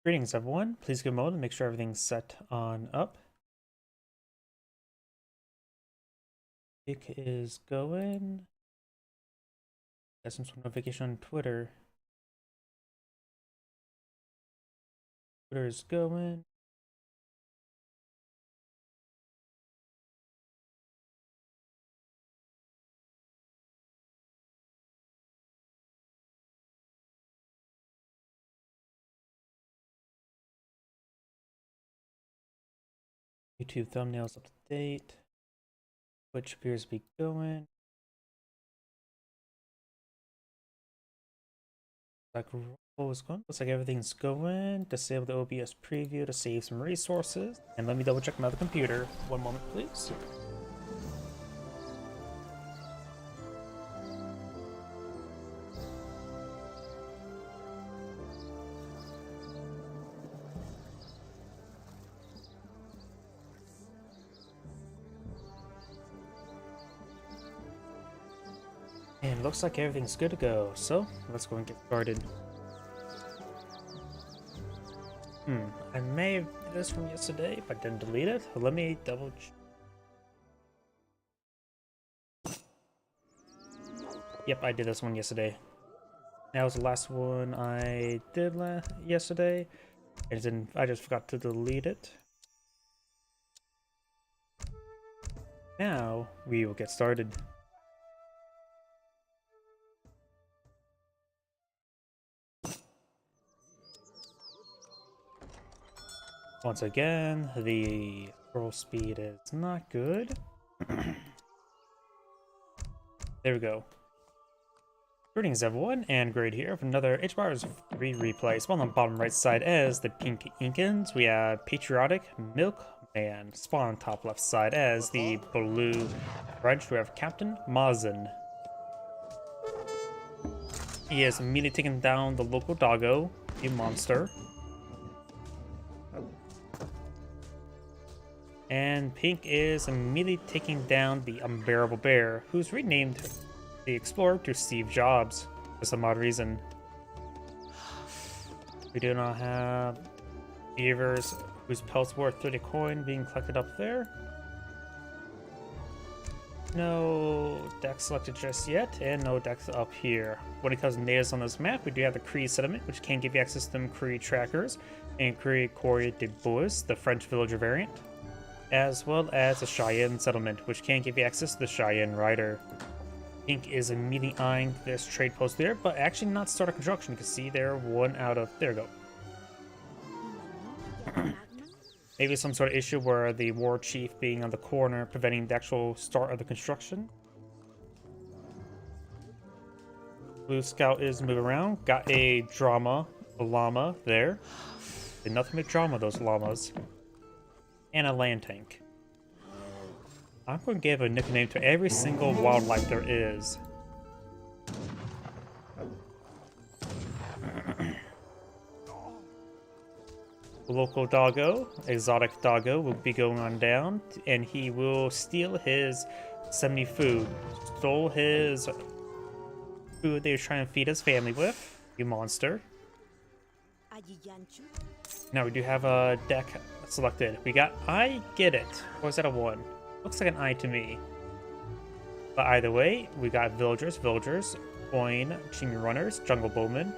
Greetings, everyone. Please give a moment to make sure everything's set on up. It is going. Got some sort of notification on Twitter. Twitter is going. YouTube thumbnails up to date. Twitch appears to be going. Like what was going? Looks like everything's going. Disable the OBS preview to save some resources. And let me double check my other computer. One moment, please. And looks like everything's good to go. So let's go and get started. I may have did this from yesterday, but didn't delete it. Let me double check. Yep, I did this one yesterday. That was the last one I did yesterday. And then I just forgot to delete it. Now we will get started. Once again, the scroll speed is not good. There we go. Greetings everyone, and Grade here with another HBars 3 replay. Spawn on the bottom right side as the Pink Incans. We have Patriotic Milkman. Spawn on top left side as the Blue French. We have Captain Mazen. He has immediately taken down the local doggo, a monster. And Pink is immediately taking down the Unbearable Bear, who's renamed the Explorer to Steve Jobs for some odd reason. We do not have beavers whose pelts worth 30 coin being collected up there. No deck selected just yet, and no decks up here. When it comes to natives on this map, we do have the Cree settlement, which can give you access to them Cree trackers, and Cree Corrie de Bois, the French villager variant, as well as the Cheyenne settlement, which can give you access to the Cheyenne rider. Pink is immediately eyeing this trade post there, but actually not start a construction. You can see they're one out of... There we go. Maybe some sort of issue where the war chief being on the corner preventing the actual start of the construction. Blue Scout is moving around. Got a llama there. Did nothing but drama, those llamas. And a land tank. I'm going to give a nickname to every single wildlife there is. Local doggo, exotic doggo, will be going on down, and he will steal his 70 food. Stole his food they were trying to feed his family with, you monster. Now we do have a deck selected. We got I Get It. Or is that a 1? Looks like an I to me. But either way, we got villagers, coin, Chimney Runners, Jungle Bowmen,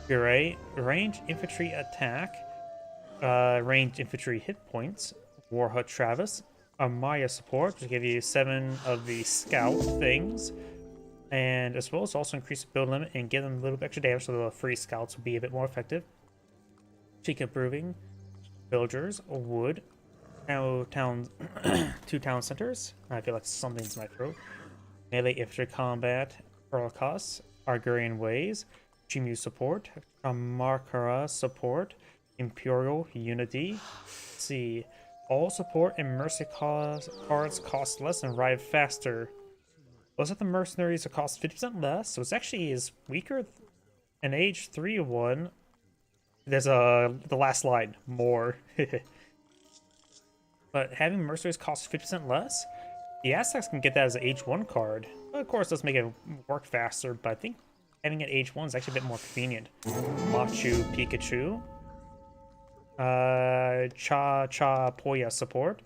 Puree, range infantry attack, range infantry hit points, Warhut Travis, Amaya support, which will give you 7 of the scout things, and as well as also increase the build limit and give them a little bit extra damage so the free scouts will be a bit more effective. Chica Brewing, villagers, wood, now town, 2 town centers. I feel like something's in my throat. Melee infantry combat, Holocaust, Argurian Ways, Chimu support, Amarkara support, Imperial Unity. Let's see, all support and mercy cards cost less and arrive faster. Was it the mercenaries that cost 50% less? So it's actually is weaker in age 3 one. There's the last line, more. But having mercenaries cost 50% less, the Aztecs can get that as an H1 card. Well, of course, it does make it work faster, but I think having it H1 is actually a bit more convenient. Machu Pikachu. Cha Poya support.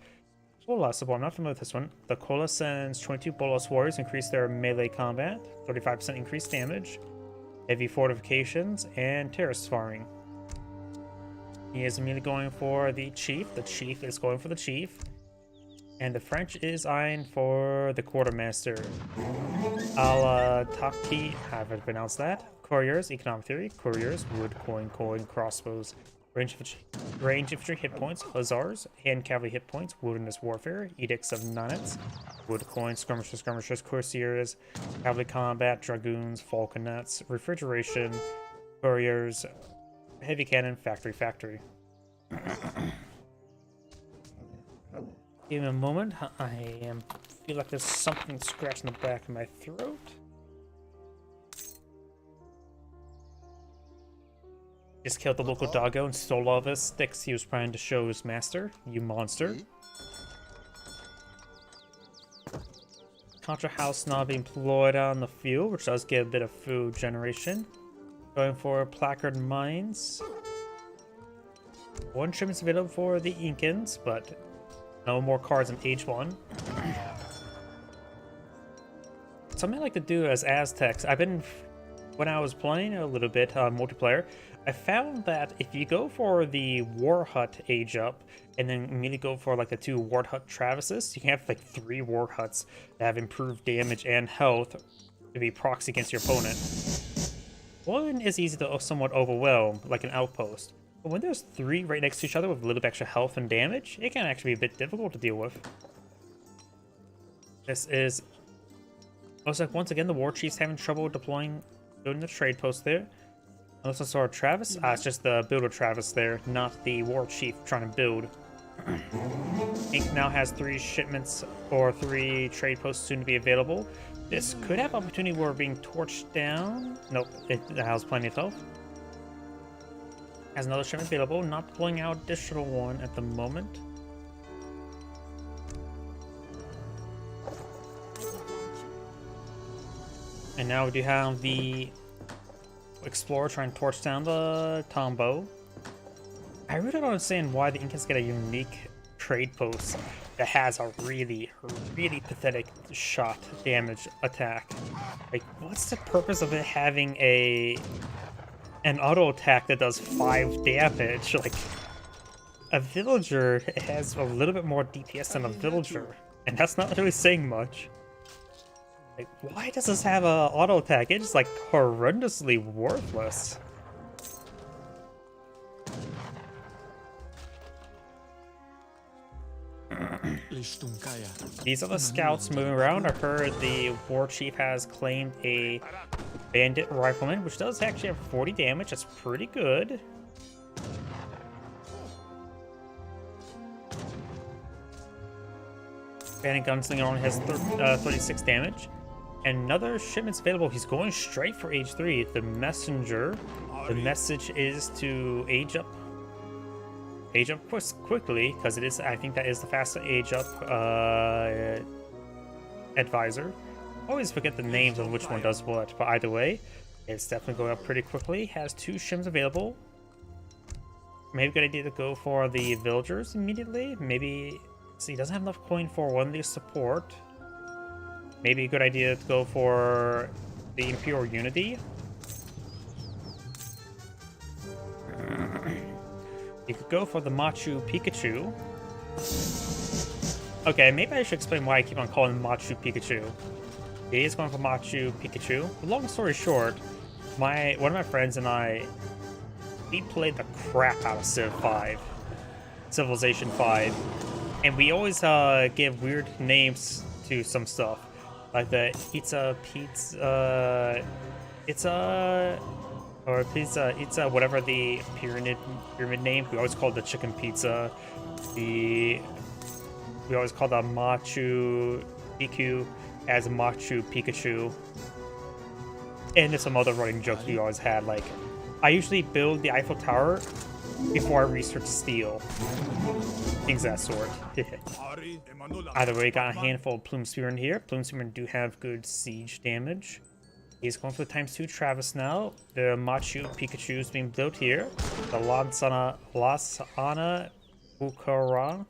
Kola support, I'm not familiar with this one. The Kola sends 22 Bolas warriors, increase their melee combat, 35% increased damage, heavy fortifications, and terrorist farming. He is immediately going for the chief. The chief is going for the chief. And the French is eyeing for the quartermaster. Takti, however to pronounce that. Couriers, economic theory. Couriers, wood, coin, crossbows. Range infantry hit points. Hussars, hand cavalry hit points. Wilderness warfare. Edicts of Nonets. Wood, coin, skirmishers, courtiers. Cavalry combat, dragoons, falconets. Refrigeration. Couriers. Heavy cannon, factory. Give me a moment. I feel like there's something scratching the back of my throat. Just killed the local doggo and stole all of his sticks he was trying to show his master. You monster. Contra House now being employed on the field, which does get a bit of food generation. Going for placard mines. One shipment's available for the Incans, but no more cards in Age 1. Something I like to do as Aztecs, when I was playing a little bit on multiplayer, I found that if you go for the War Hut Age Up, and then immediately go for like the 2 War Hut Travises, you can have like 3 War Huts that have improved damage and health to be proxy against your opponent. One is easy to somewhat overwhelm, like an outpost. But when there's 3 right next to each other with a little bit extra health and damage, it can actually be a bit difficult to deal with. This is... looks like once again the War Chief's having trouble building the trade post there. Unless I saw a Travis? It's just the builder Travis there, not the War Chief trying to build. Ink now has 3 shipments or 3 trade posts soon to be available. This could have opportunity where being torched down. Nope, it has plenty of health. Has another shipment available, not pulling out additional one at the moment. And now we do have the Explorer trying to torch down the Tombow. I really don't understand why the Incans get a unique trade post that has a really pathetic shot damage attack. Like, what's the purpose of it having an auto attack that does 5 damage? Like, a villager has a little bit more DPS than a villager, and that's not really saying much. Like, why does this have a auto attack? It's just like horrendously worthless. These are the scouts moving around. I've heard the War Chief has claimed a Bandit Rifleman, which does actually have 40 damage. That's pretty good. Bandit Gunslinger only has 36 damage. Another shipment's available. He's going straight for Age 3. The Messenger. The message is to age up quickly, because it is. I think that is the fastest age up advisor. Always forget the names of which one does what, but either way, it's definitely going up pretty quickly. Has 2 shims available. Maybe a good idea to go for the villagers immediately. Maybe. See, he doesn't have enough coin for one of these support. Maybe a good idea to go for the Imperial Unity. You could go for the Machu Pikachu. Okay, maybe I should explain why I keep on calling him Machu Pikachu. He is going for Machu Pikachu. Long story short, one of my friends and I, we played the crap out of Civilization 5. And we always give weird names to some stuff. Like the Itza, whatever the pyramid name. We always called the chicken pizza. We always called the Machu Picchu as Machu Pikachu. And there's some other running jokes we always had, like, I usually build the Eiffel Tower before I research steel. Things of that sort. Either way, got a handful of Plume Spearmen here. Plume Spearmen do have good siege damage. He's going for the ×2 Travis now. The Machu Pikachu is being built here. The Lasana Ukara.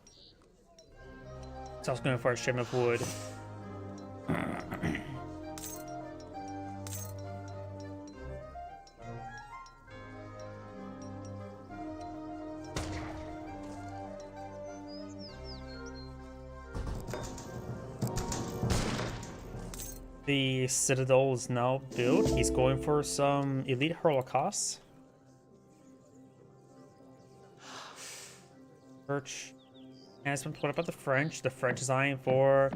So I was going for a shipment of wood. The Citadel is now built. He's going for some Elite Holocaust. Church has been put up by the French. The French is eyeing for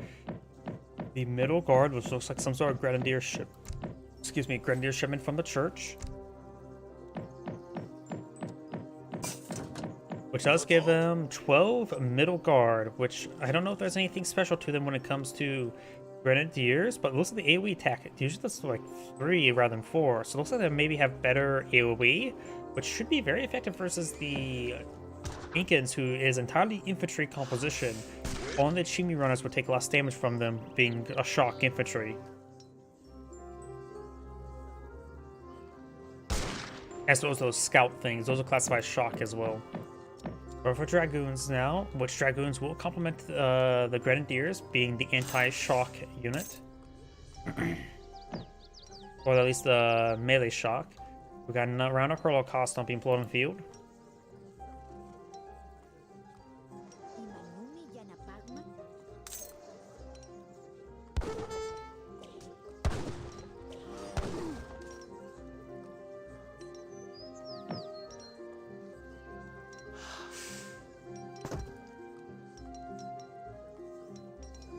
the Middle Guard, which looks like some sort of grenadier ship. Excuse me, grenadier shipment from the church. Which does give them 12 Middle Guard, which I don't know if there's anything special to them when it comes to Grenadiers, but it looks like the AoE attack usually that's like 3 rather than 4, so it looks like they maybe have better AoE, which should be very effective versus the Incans, who is entirely infantry composition. Only the Chimney Runners would take less damage from them, being a shock infantry. As well as those scout things, those are classified as shock as well. Or for Dragoons now, which Dragoons will complement the Grenadiers, being the anti-shock unit. Or at least the melee shock. We got a round of Holocaust not being blown on the field.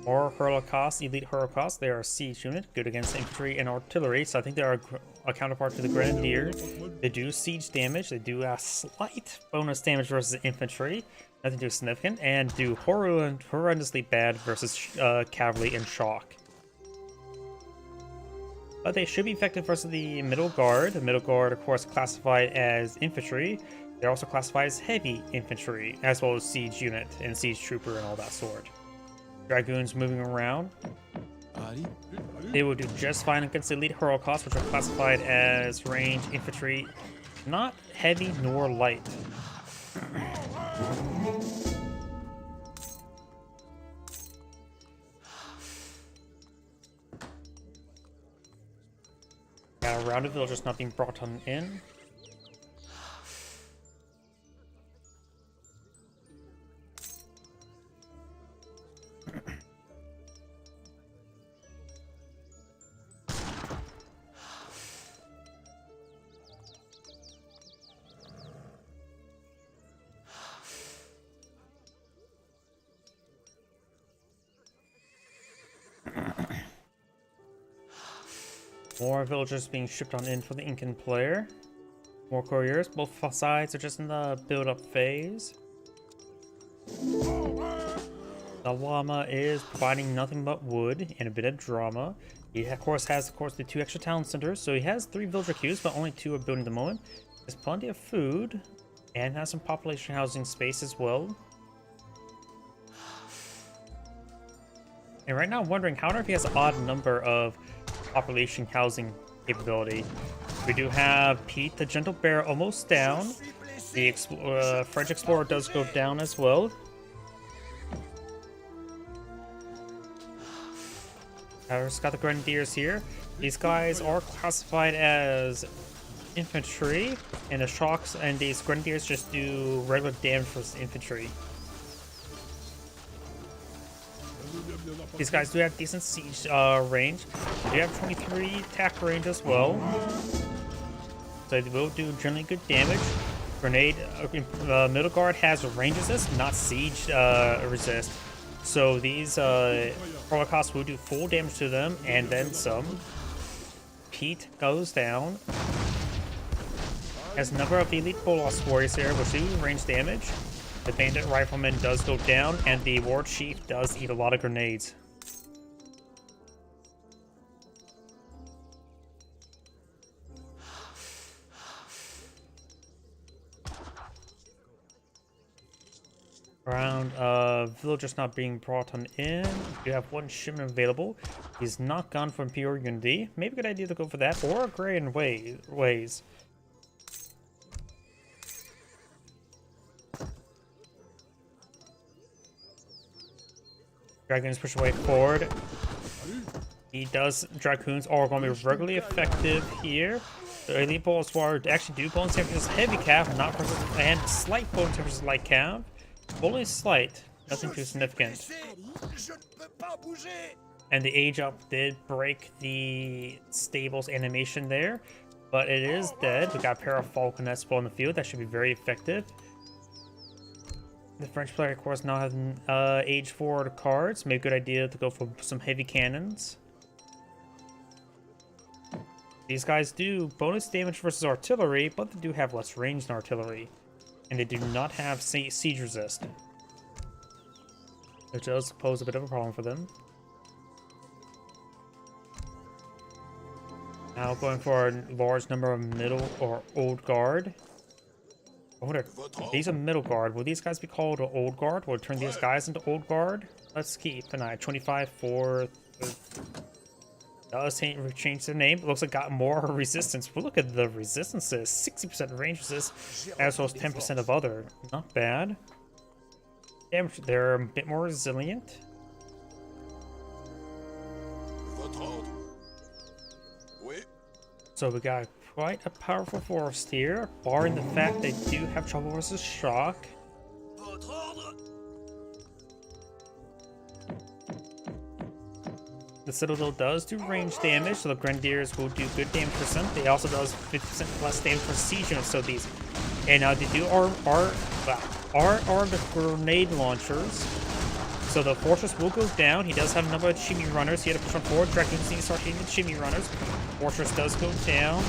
Or Holocaust, Elite Holocaust. They are a siege unit, good against infantry and artillery, so I think they are a counterpart to the Grenadiers. They do siege damage, they do a slight bonus damage versus infantry, nothing too significant, and do horrendously bad versus cavalry and shock. But they should be effective versus the Middle Guard. The Middle Guard, of course, classified as infantry. They're also classified as heavy infantry, as well as siege unit and siege trooper and all that sort. Dragoons moving around. They will do just fine against Elite Holocaust, which are classified as range infantry, not heavy nor light. Got a round of villagers not being brought on in. More villagers being shipped on in for the Incan player. More couriers. Both sides are just in the build-up phase. The llama is providing nothing but wood and a bit of drama. He of course has the 2 extra town centers, so he has 3 villager queues, but only 2 are building at the moment. There's plenty of food and has some population housing space as well. And right now I'm wondering, how if he has an odd number of population housing capability. We do have Pete the Gentle Bear almost down. The French Explorer does go down as well. Just got the Grenadiers here. These guys are classified as infantry, and the shocks and these Grenadiers just do regular damage for infantry. These guys do have decent siege range. They do have 23 attack range as well. So they will do generally good damage. Grenade, Middle Guard has range resist, not siege resist. So these Holocaust will do full damage to them and then some. Pete goes down. Has a number of Elite Bolas warriors here, which do range damage. The Bandit Rifleman does go down, and the War Chief does eat a lot of grenades. Round of villagers not being brought on in. We have 1 shipment available. He's not gone from pure Unity. Maybe a good idea to go for that, or Gray and Ways. Dragons push away forward. He does. Dragoons are going to be regularly effective here. The elite balls were actually do bonus temperatures heavy cap, not versus, and slight bonus temperatures light cap. Only slight, nothing too significant. And the age up did break the stables animation there, but it is dead. We got a pair of falconets on the field that should be very effective. The French player, of course, now have age forward cards. Maybe a good idea to go for some heavy cannons. These guys do bonus damage versus artillery, but they do have less range than artillery. And they do not have siege resist, which does pose a bit of a problem for them. Now going for a large number of middle or old guard. I wonder, these are middle guard. Will these guys be called old guard? Will it turn these guys into old guard? Let's keep an eye. 25, 4, 30. Does change their name. It looks like got more resistance. But look at the resistances. 60% range resist, as well as 10% of other. Not bad. Damage. They're a bit more resilient. So we got quite a powerful force here, barring the fact they do have trouble versus shock. The Citadel does do range damage, so the Grenadiers will do good damage percent. They also does 50% less damage for siege units, so these. And now they do are the grenade launchers. So the fortress will go down. He does have a number of chimney runners. He had to push on forward. Dragoons need to start hitting the chimney runners. Fortress does go down.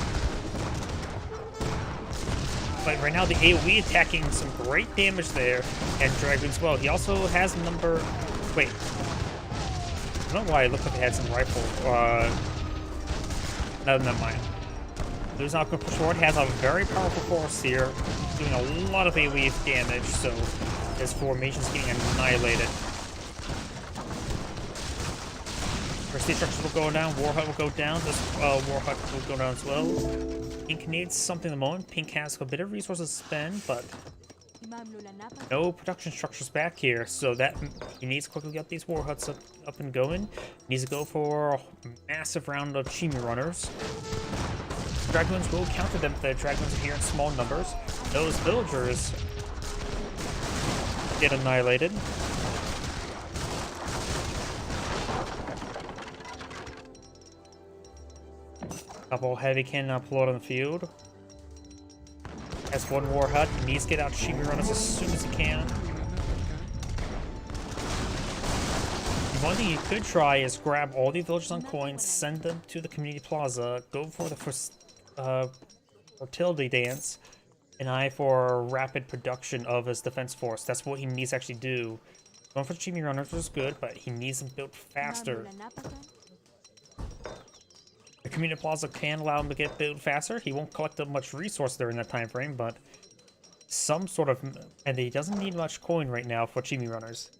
But right now the AoE attacking some great damage there. And Dragoons well. He also has a number. Wait. I don't know why it looked like they had some rifle. No, never mind. There's not going to push forward. He has a very powerful force here, doing a lot of AoE damage, so his formation's getting annihilated. Prestige structures will go down, War Hut will go down, this War Hut will go down as well. Pink needs something at the moment. Pink has a bit of resources to spend, but no production structures back here, so that he needs to quickly get these War Huts up and going. He needs to go for a massive round of chimney runners. Dragoons will counter them, but the Dragoons are here in small numbers. Those villagers get annihilated. Couple heavy cannon upload on the field. Has one War Hut. He needs to get out chimney runners as soon as he can. One thing you could try is grab all the villagers on coins, send them to the community plaza, go for the first fertility dance, an eye for rapid production of his defense force. That's what he needs to actually do. Going for the chimney runners was good, but he needs them built faster. The community plaza can allow him to get built faster. He won't collect up much resource during that time frame, but some sort of, and he doesn't need much coin right now for chimney runners.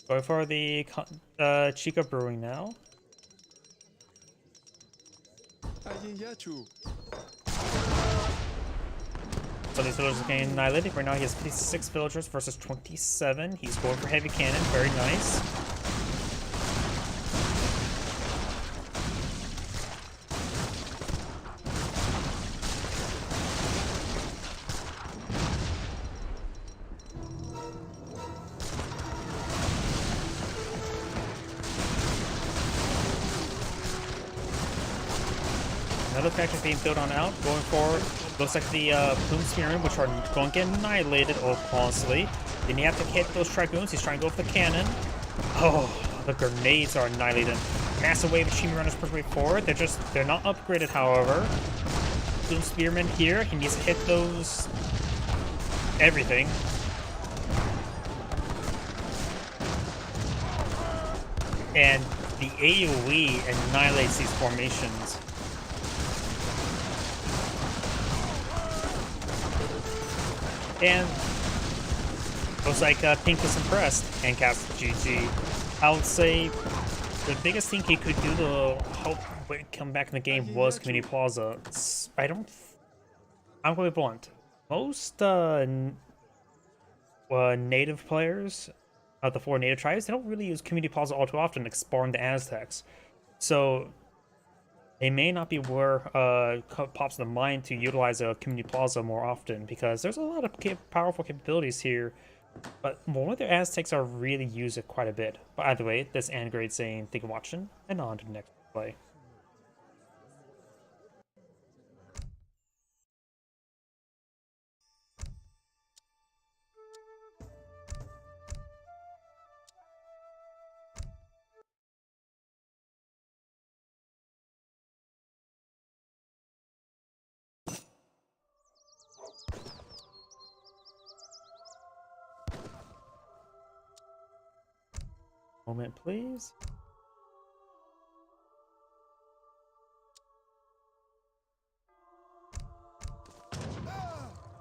Going for the Chica Brewing now. So these villagers are getting annihilated. Right now he has 56 villagers versus 27. He's going for heavy cannon. Very nice. Another factory being built on out, going forward. Looks like the Plume Spearmen, which are going to get annihilated honestly. Then you have to hit those Dragoons. He's trying to go for the cannon. Oh, the grenades are annihilated. Massive wave of chimney runners push way forward. They're not upgraded, however. Plume Spearmen here. He needs to hit those. Everything. And the AoE annihilates these formations. And looks like Pink is impressed and cast GG. I would say The biggest thing he could do to help come back in the game was Community Plaza. I'm going to be blunt. Most native players, the 4 native tribes, they don't really use Community Plaza all too often to spawn the Aztecs. So they may not be where pops in the mind to utilize a Community Plaza more often, because there's a lot of powerful capabilities here. But more of their Aztecs are really use it quite a bit. But either way, this Angrade saying thank you for watching, and on to the next play. Moment, please.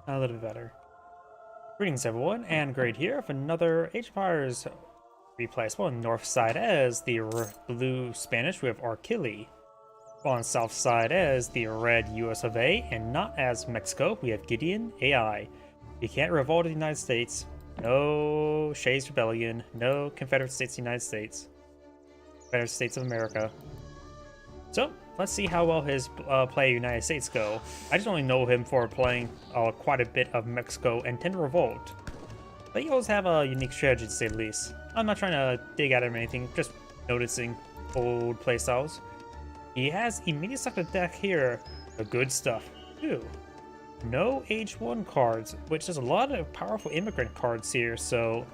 A little bit better. Greetings everyone, and Grade here for another Age of Empires replay. So on the north side as the blue Spanish, we have Archili. On the south side as the red US of A, and not as Mexico, we have Gideon AI. You can't revolt in the United States. No Shays Rebellion. No Confederate States of the United States. Confederate States of America. So, let's see how well his play United States go. I just only know him for playing quite a bit of Mexico and Tender Revolt. But he always have a unique strategy to say the least. I'm not trying to dig at him or anything, just noticing old playstyles. He has immediate suck the deck here. The good stuff, too. No H1 cards, which is a lot of powerful immigrant cards here, so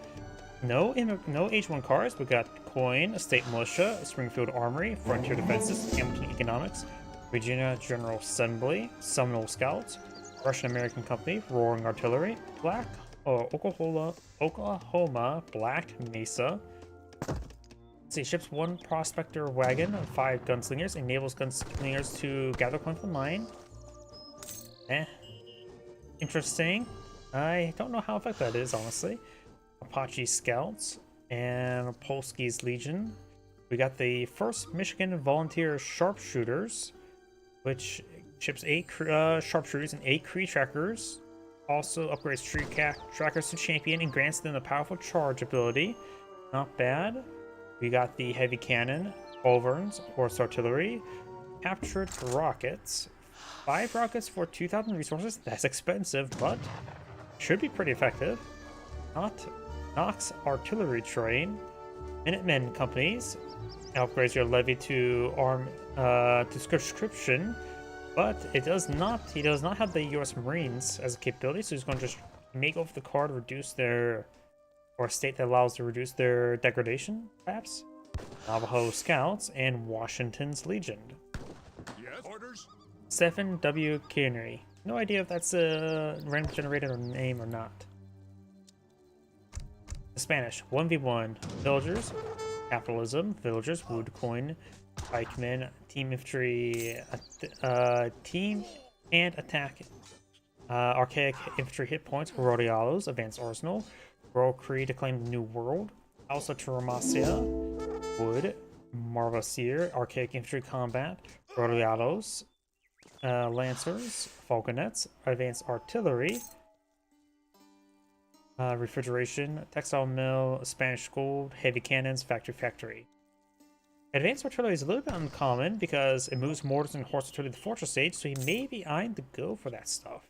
no H1 cards. We got Coin, State Militia, Springfield Armory, Frontier Defenses, Hamilton Economics, Virginia General Assembly, Seminole Scouts, Russian American Company, Roaring Artillery, Oklahoma Black Mesa. Let's see, ships 1 prospector wagon, 5 gunslingers, enables gunslingers to gather coin from the mine. Interesting. I don't know how effective that is, honestly. Apache Scouts and Polsky's Legion. We got the 1st Michigan Volunteer Sharpshooters, which ships 8 sharpshooters and 8 Cree trackers. Also upgrades tree trackers to champion and grants them the powerful charge ability. Not bad. We got the heavy cannon, Culverins, horse artillery, captured rockets. 5 rockets for 2,000 resources. That's expensive, but should be pretty effective. Knox artillery train, Minutemen companies. Upgrades your levy to arm to conscription, but he does not have the U.S. Marines as a capability, so he's going to just make off the card, reduce their, or a state that allows to reduce their degradation, perhaps. Navajo Scouts and Washington's Legion. Yes. Orders. 7W Cannery. No idea if that's a random generated or name or not. The Spanish 1v1 villagers, capitalism, villagers, wood coin, pikemen, team infantry, team and attack, archaic infantry hit points, Rodialos, advanced arsenal, Royal Cree to claim the new world, Alsa Turamacia, wood, Marvasier, archaic infantry combat, Rodialos, Lancers, Falconets, advanced artillery, refrigeration, textile mill, Spanish gold, heavy cannons, factory. Advanced artillery is a little bit uncommon because it moves mortars and horse artillery to the fortress stage, so he may be eyeing to go for that stuff.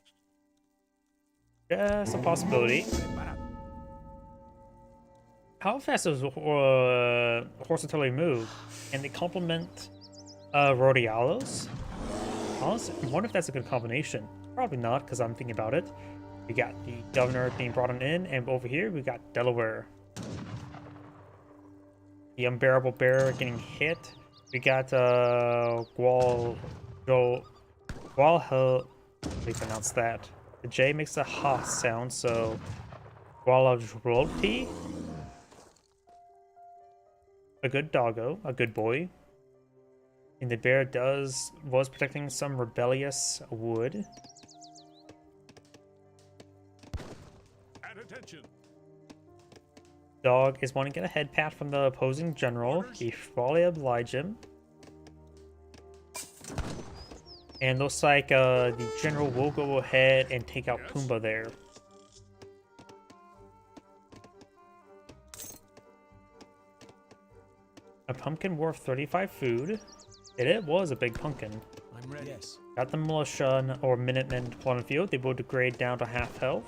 Just a possibility. How fast does horse artillery move? And they complement Rodialos? Honestly, I wonder if that's a good combination. Probably not, because I'm thinking about it. We got the governor being brought on in, and over here we got Delaware. The unbearable bear getting hit. We got how do we pronounce that? The J makes a ha sound, so Gualajroti. A good doggo, a good boy. And the bear was protecting some rebellious wood. At attention. Dog is wanting to get a head pat from the opposing general. He probably oblige him. And looks like the general will go ahead and take out Pumbaa there. A pumpkin worth 35 food. It was a big pumpkin. I'm ready. Yes. Got the militia or Minutemen deployed on the field. They will degrade down to half health.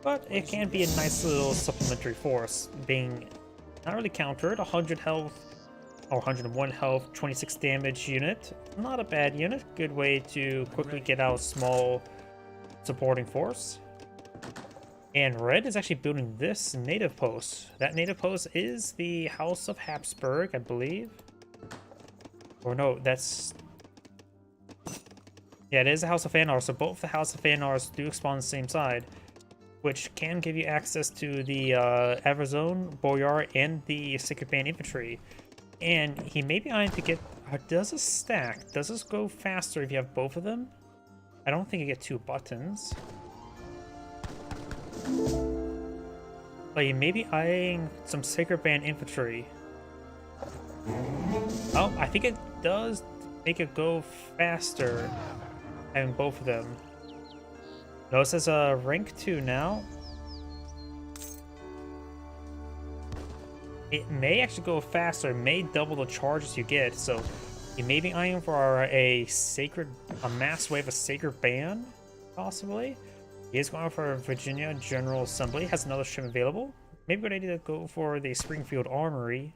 But it can be a nice little supplementary force, being not really countered. 100 health or 101 health, 26 damage unit. Not a bad unit. Good way to quickly get out a small supporting force. And Red is actually building this native post. That native post is the House of Habsburg, I believe. Or no, that's... Yeah, it is the House of Fanar, so both the House of Fanars do spawn on the same side, which can give you access to the Everzone, Boyar, and the Sacred Band Infantry. And he may be eyeing to get... does this stack? Does this go faster if you have both of them? I don't think you get 2 buttons. But you may be eyeing some Sacred Band Infantry. Oh, I think it does make it go faster having both of them. Notice as a rank 2 now. It may actually go faster, it may double the charges you get, so you may be eyeing for a mass wave of Sacred Band, possibly. He is going for Virginia General Assembly, has another ship available. Maybe a good idea to go for the Springfield Armory.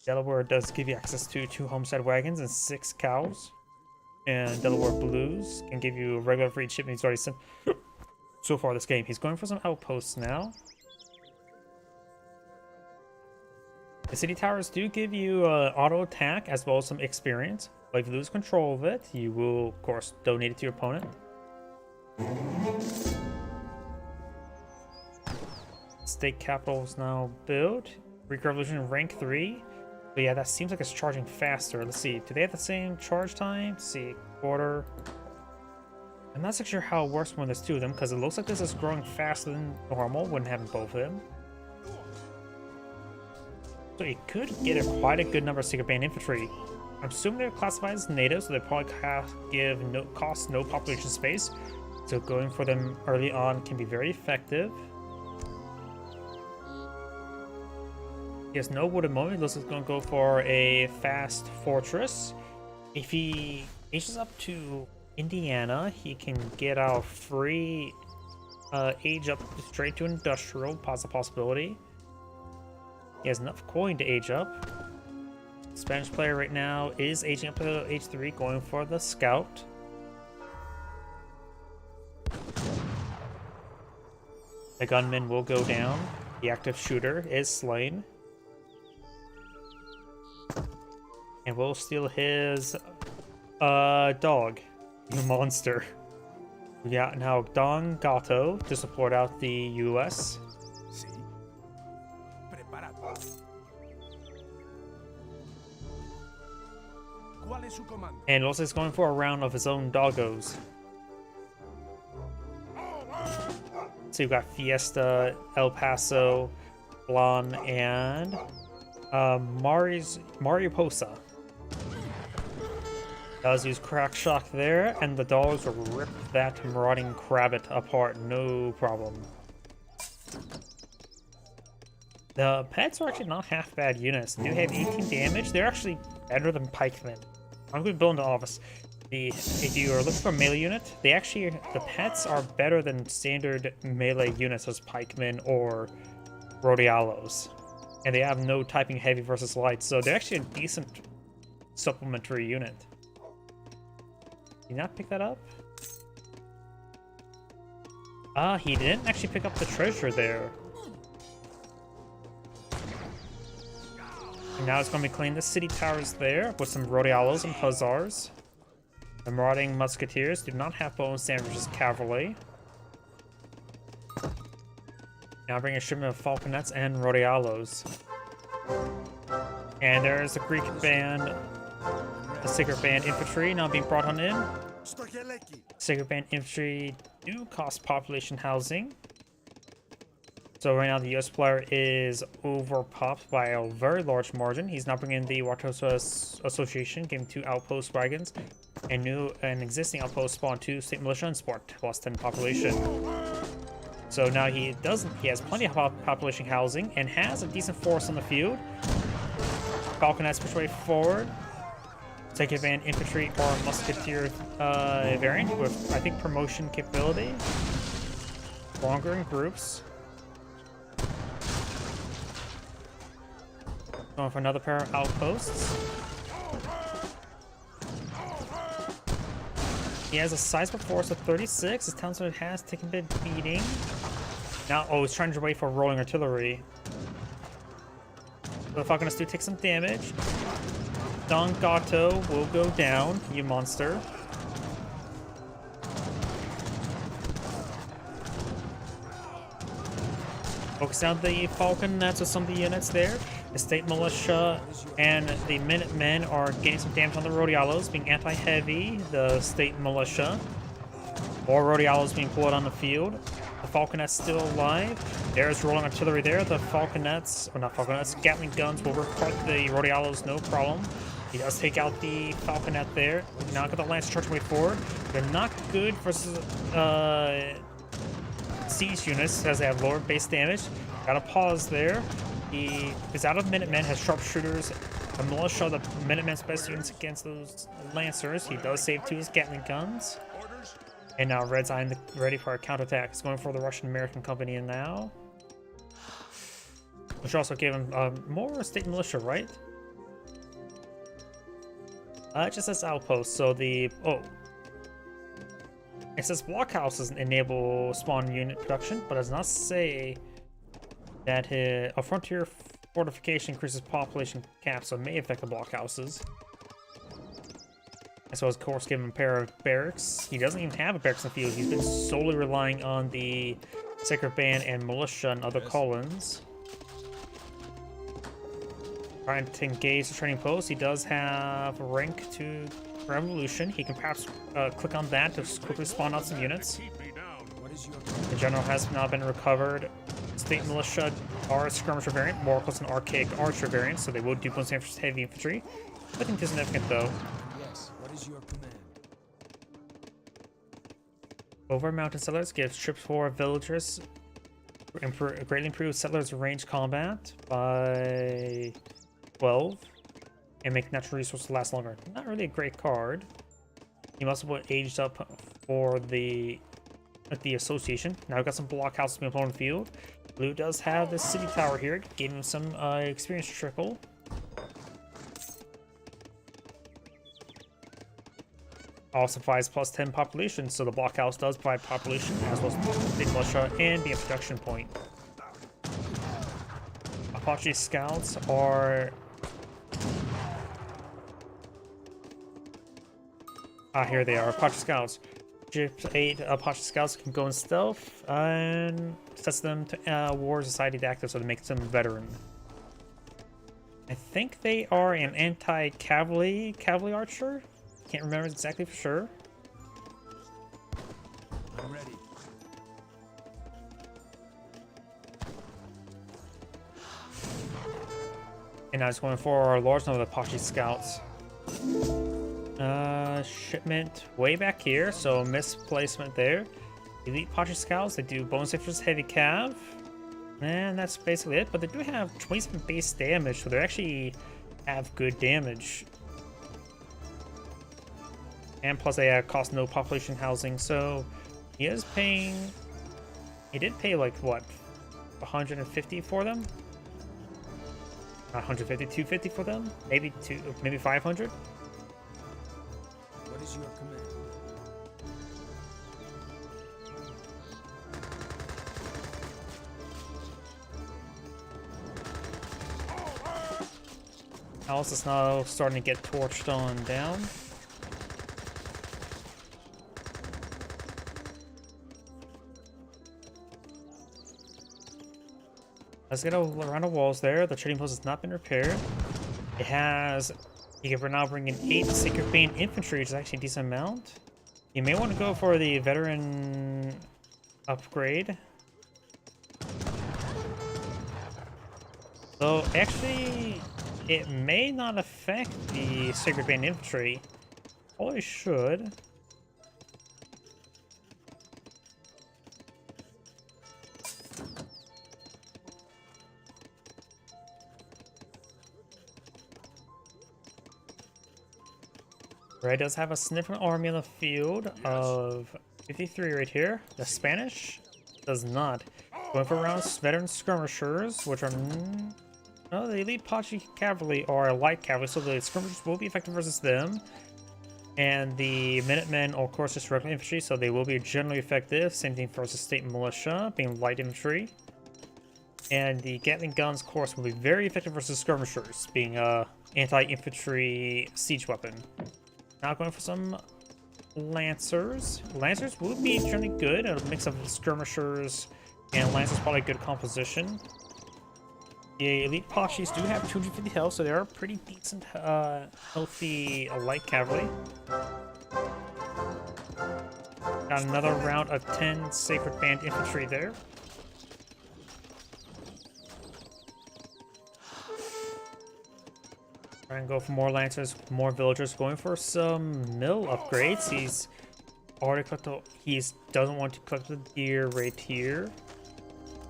Delaware does give you access to 2 homestead wagons and 6 cows. And Delaware Blues can give you a regular free shipment he's already sent so far this game. He's going for some outposts now. The city towers do give you auto attack as well as some experience. But if you lose control of it, you will, of course, donate it to your opponent. State capital is now built. Greek Revolution rank 3. But yeah, that seems like it's charging faster. Let's see. Do they have the same charge time? Let's see. Quarter. I'm not so sure how it works when there's 2 of them, because it looks like this is growing faster than normal when having both of them. So you could get quite a good number of Sacred Band Infantry. I'm assuming they're classified as natives, so they probably cost no population space. So going for them early on can be very effective. He has no wooden moment. Looks like he's going to go for a fast fortress. If he ages up to Indiana, he can get our free age up straight to industrial, possibility. He has enough coin to age up. Spanish player right now is aging up to H3, going for the scout. The gunman will go down. The active shooter is slain. And we'll steal his dog, you monster. We got now Don Gato to support out the US. And also is going for a round of his own doggos. So you've got Fiesta, El Paso, Blanc, and Mariposa. Does use Crack Shock there, and the dogs will rip that marauding Crabbit apart, no problem. The pets are actually not half bad units. They do have 18 damage. They're actually better than pikemen. I'm going to build an office. If you are looking for a melee unit, the pets are better than standard melee units as pikemen or rodialos. And they have no typing heavy versus light, so they're actually a decent supplementary unit. Did he not pick that up? He didn't actually pick up the treasure there. And now it's going to be cleaning the city towers there with some rodialos and hussars. The marauding musketeers do not have bone sandwiches cavalry. Now bring a shipment of falconets and rodialos. And there's a Greek band, the Sacred Band Infantry now being brought on in. Sacred Band Infantry do cost population housing. So right now the US player is overpopped by a very large margin. He's now bringing the Watosa Association, giving 2 outpost wagons, and an existing outpost spawn 2 state militia and sport plus 10 population. So now he has plenty of population housing and has a decent force on the field. Falconets push way forward. Take advantage infantry or musketeer variant with, I think, promotion capability. Longer in groups. Going for another pair of outposts. He has a sizable force of 36. His townsman has taken a bit beating. Now, oh, he's trying to wait for rolling artillery. So the Falconets do take some damage. Don Gato will go down, you monster. Focus down the Falconets with some of the units there. The state militia and the Minutemen are getting some damage on the Rodialos, being anti-heavy. The state militia. More Rodialos being pulled on the field. The Falconets still alive. There's rolling artillery there. The Falconets, or not Falconets, Gatling guns will rip apart the Rodialos, no problem. He does take out the Falconet there. Now got the Lance charge way forward. They're not good versus siege units as they have lower base damage. Gotta pause there. He is out of Minutemen, has sharpshooters. The militia, the Minutemen's best units against those Lancers. He does save 2 of his Gatling guns. And now Red's Eye ready for a counterattack. He's going for the Russian-American company in now. Which also gave him more state militia, right? It just says outpost, so the... Oh. It says blockhouses enable spawn unit production, but does not say that a frontier fortification increases population cap, so it may affect the blockhouses. So of course give him a pair of barracks. He doesn't even have a barracks in the field. He's been solely relying on the Sacred Band and militia and other columns. Trying to engage the trading post. He does have rank to Revolution. He can perhaps click on that to quickly spawn out some units. The general has now been recovered. State militia are a skirmisher variant, more close to an archaic archer variant, so they will do most heavy infantry. Nothing too significant though. Yes, what is your command? Over Mountain Settlers gives troops for villagers. Greatly improves settlers' range combat by 12 and make natural resources last longer. Not really a great card. He must have aged up for the association. Now we've got some blockhouses being put on the field. Blue does have this city tower here, giving him some experience trickle. Also provides plus 10 population, so the blockhouse does provide population as well as big militia and be a production point. Apache scouts are... here they are, Apache scouts. Ships 8 Apache scouts can go in stealth and sets them to War Society active, so to make them veteran. I think they are an anti-cavalry archer. Can't remember exactly for sure. I'm ready. And I was going for a large number of Apache scouts. Shipment way back here, so misplacement there. Elite Apache scouts, they do bonus infantry, heavy cav, and that's basically it. But they do have 27 base damage, so they actually have good damage. And plus they cost no population housing, so he is paying... He did pay like, what, 150 for them? Not 150, 250 for them? Maybe 500? What is your command? Alice is now starting to get torched on down. Let's get around the walls there. The trading post has not been repaired. It has... You can now bring in 8 Sacred Bane infantry, which is actually a decent amount. You may want to go for the veteran upgrade. So actually, it may not affect the Sacred Band infantry. Probably should. Red does have a significant army on the field of 53 right here. The Spanish does not. Going for around veteran skirmishers, which are no, the elite Pachi cavalry are light cavalry, so the skirmishers will be effective versus them. And the Minutemen, of course, just regular infantry, so they will be generally effective. Same thing for the state militia, being light infantry. And the Gatling guns, of course, will be very effective versus skirmishers, being a anti-infantry siege weapon. Now going for some lancers. Lancers would be generally good. A mix of skirmishers and lancers, probably a good composition. The elite Pachis do have 250 health, so they are pretty decent, healthy light cavalry. Got another round of 10 Sacred Band infantry there. Try and go for more lancers, more villagers. Going for some mill upgrades. He's already collected. He doesn't want to collect the deer right here,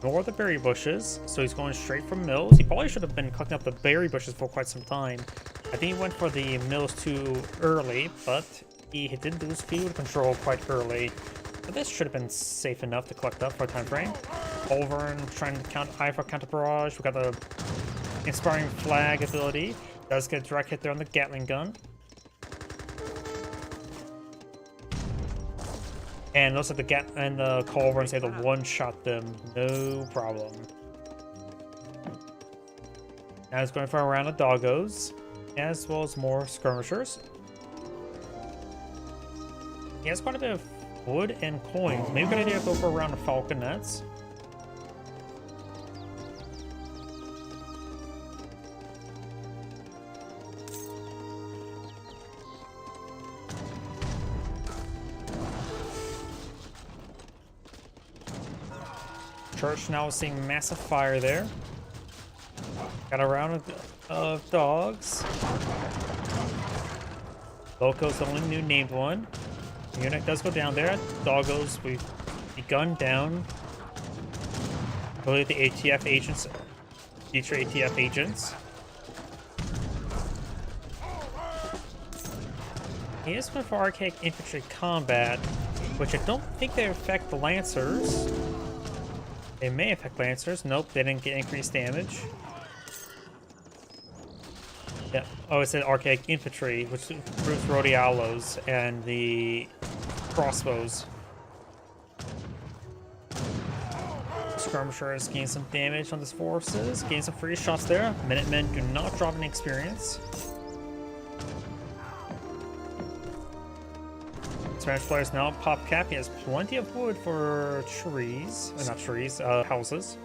nor the berry bushes. So he's going straight for mills. He probably should have been collecting up the berry bushes for quite some time. I think he went for the mills too early, but he did lose field control quite early. But this should have been safe enough to collect up for a time frame. Overrun trying to eye for counter barrage. We got the inspiring flag ability. Does get a direct hit there on the Gatling gun. And looks like the Culverins able to one-shot them, no problem. Now he's going for a round of doggos, as well as more skirmishers. He has quite a bit of wood and coins. Maybe a good idea to go for a round of falconets. Church now seeing massive fire there. Got a round of dogs. Loco's the only new named one. The unit does go down there. Doggos, we've begun down. I believe the ATF agents, future ATF agents. He is going for archaic infantry combat, which I don't think they affect the lancers. They may affect lancers. Nope, they didn't get increased damage. Yeah. Oh, it said archaic infantry, which includes rodialos and the crossbows. Skirmishers gain some damage on his forces. Gain some free shots there. Minutemen do not drop any experience. Spanish players now pop cap. He has plenty of wood for trees. Not trees, houses.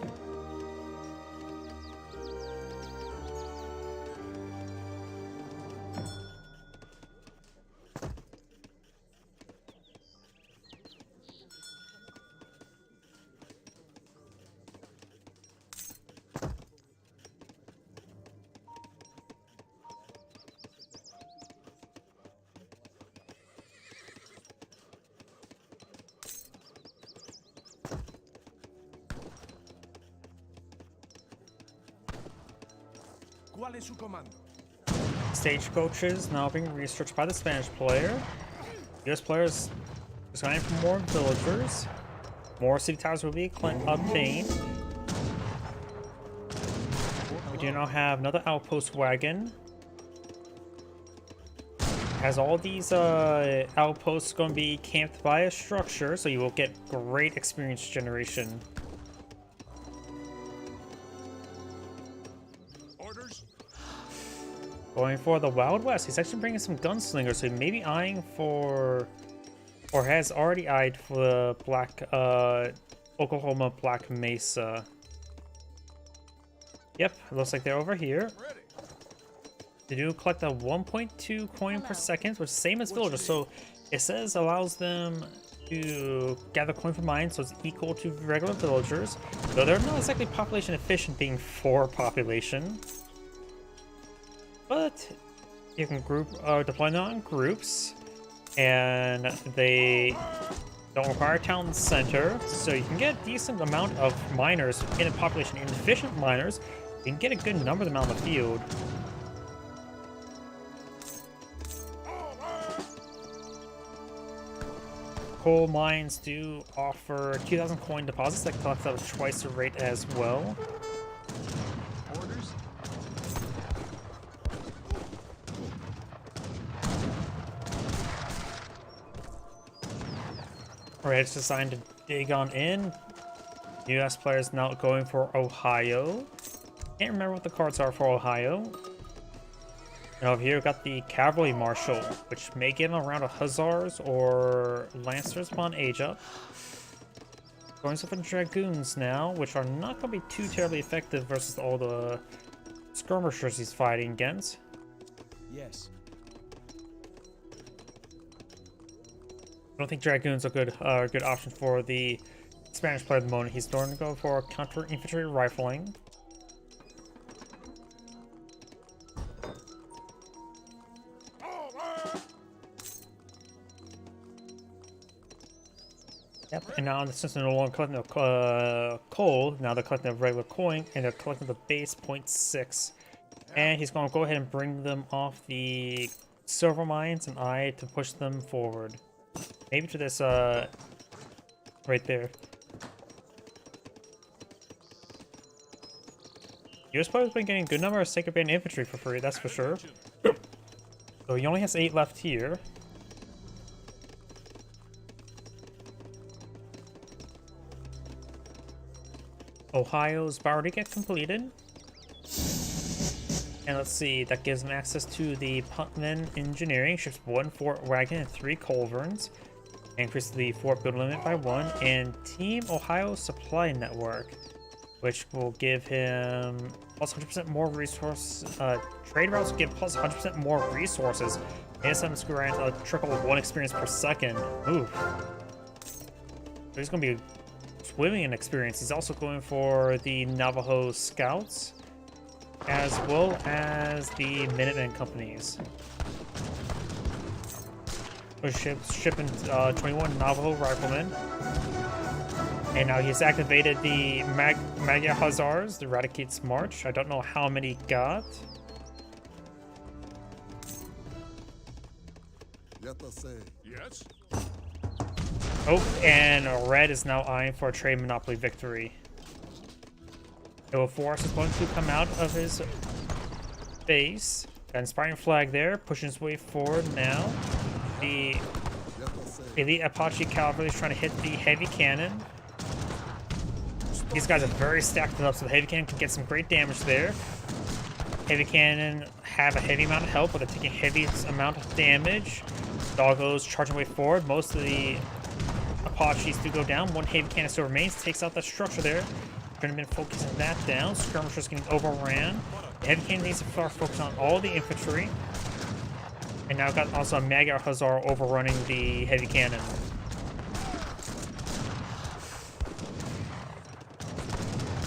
¿Cuál es su comando? Stagecoaches now being researched by the Spanish player. US players are going for more villagers. More city towers will be obtained. We do now have another outpost wagon. Has all these outposts going to be camped by a structure, so you will get great experience generation. Going for the Wild West. He's actually bringing some gunslingers, so he may be eyeing for, or has already eyed for the Oklahoma Black Mesa. Yep, it looks like they're over here. They do collect a 1.2 coin per second, which is same as villagers, so it says allows them to gather coin from mines, so it's equal to regular villagers. Though they're not exactly population efficient, being 4 population. But you can deploy them on groups, and they don't require a town center, so you can get a decent amount of miners in a population inefficient miners. You can get a good number of them out in the field. Coal mines do offer 2,000 coin deposits that collect up twice the rate as well. Orders? Alright, it's designed to dig on in. US players now going for Ohio. Can't remember what the cards are for Ohio. And over here, we've got the Cavalry Marshal, which may get a round of Hussars or Lancers upon age up. Going for the Dragoons now, which are not going to be too terribly effective versus all the skirmishers he's fighting against. Yes. I don't think Dragoon's a good option for the Spanish player at the moment. He's going to go for counter infantry rifling. Yep, and now since they're no longer collecting coal, now they're collecting a regular coin, and they're collecting the base 0.6. And he's going to go ahead and bring them off the silver mines and to push them forward. Maybe to this, right there. US player's been getting a good number of Sacred Band infantry for free, that's for sure. So he only has 8 left here. Ohio's about to get completed. And let's see, that gives him access to the Putman Engineering, ships 1 Fort Wagon and 3 Culverins, increases the fort build limit by 1, and Team Ohio Supply Network, which will give him plus 100% more resource. Trade routes will give plus 100% more resources. ASM's grant a trickle of 1 experience per second. Ooh. So he's going to be swimming in experience. He's also going for the Navajo Scouts, as well as the Minutemen companies. We're shipping 21 Navajo Riflemen. And now he's activated the Magyar Hussars, the Eradicate's March. I don't know how many he got. Yes? Oh, and Red is now eyeing for a trade monopoly victory. Forrest is going to come out of his base. Got inspiring flag there, pushing his way forward now. The elite Apache cavalry is trying to hit the heavy cannon. These guys are very stacked up, so the heavy cannon can get some great damage there. Heavy cannon have a heavy amount of health, but they're taking a heavy amount of damage. Doggos charging way forward. Most of the Apaches do go down. 1 heavy cannon still remains, takes out that structure there. Going to be focusing that down. Skirmishers getting overran. The heavy cannon needs to start focusing on all the infantry. And now got also a Magyar Hussar overrunning the heavy cannon.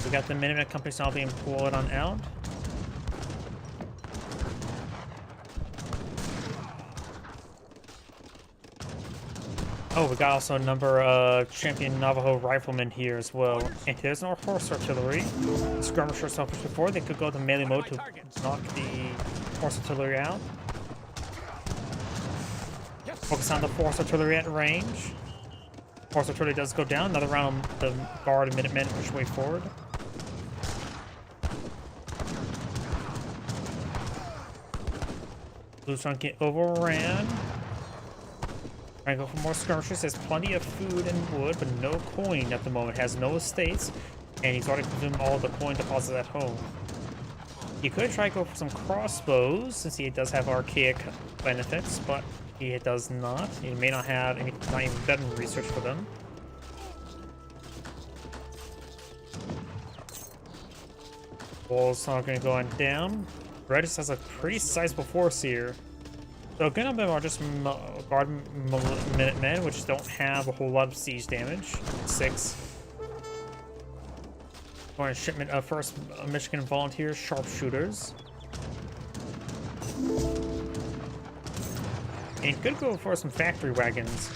We got the Minutemen companies now being pulled on out. Oh, we got also a number of champion Navajo riflemen here as well. And there's no horse artillery. Skirmishers selfish before, they could go to melee mode to knock the horse artillery out. Focus on the horse artillery at range. Horse artillery does go down. Another round of the guard and Minutemen push way forward. Blue's trying to get overran. Trying to go for more skirmishers. Has plenty of food and wood, but no coin at the moment. Has no estates, and he's already consumed all the coin deposits at home. He could try to go for some crossbows, since he does have archaic benefits, but he does not. He may not have any, not even veteran research for them. Walls not going to go on down. Red just has a pretty sizable force here. So good on them are just guard Minutemen, which don't have a whole lot of siege damage. 6. For a shipment of 1st Michigan Volunteers Sharpshooters. And could go for some factory wagons.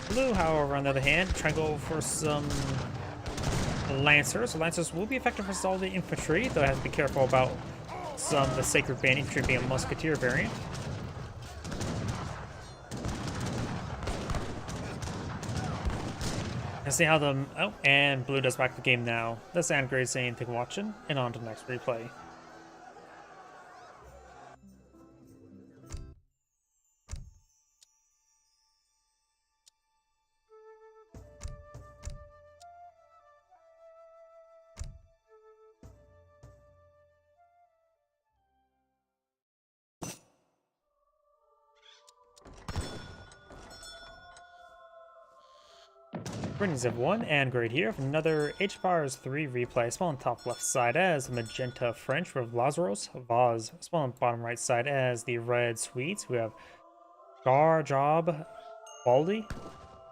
Blue, however, on the other hand, try to go for some Lancers. Lancers will be effective for all the infantry, though I have to be careful about some of the Sacred Band infantry being a musketeer variant. And see how the and blue does back the game now. That's and great saying thank you for watching, and on to the next replay. Greetings everyone, and great here for another Age of Empires 3 replay. Small on top left side as Magenta French with Lazaros Vaz. Small on bottom right side as the Red Swedes. We have Garjob Baldi.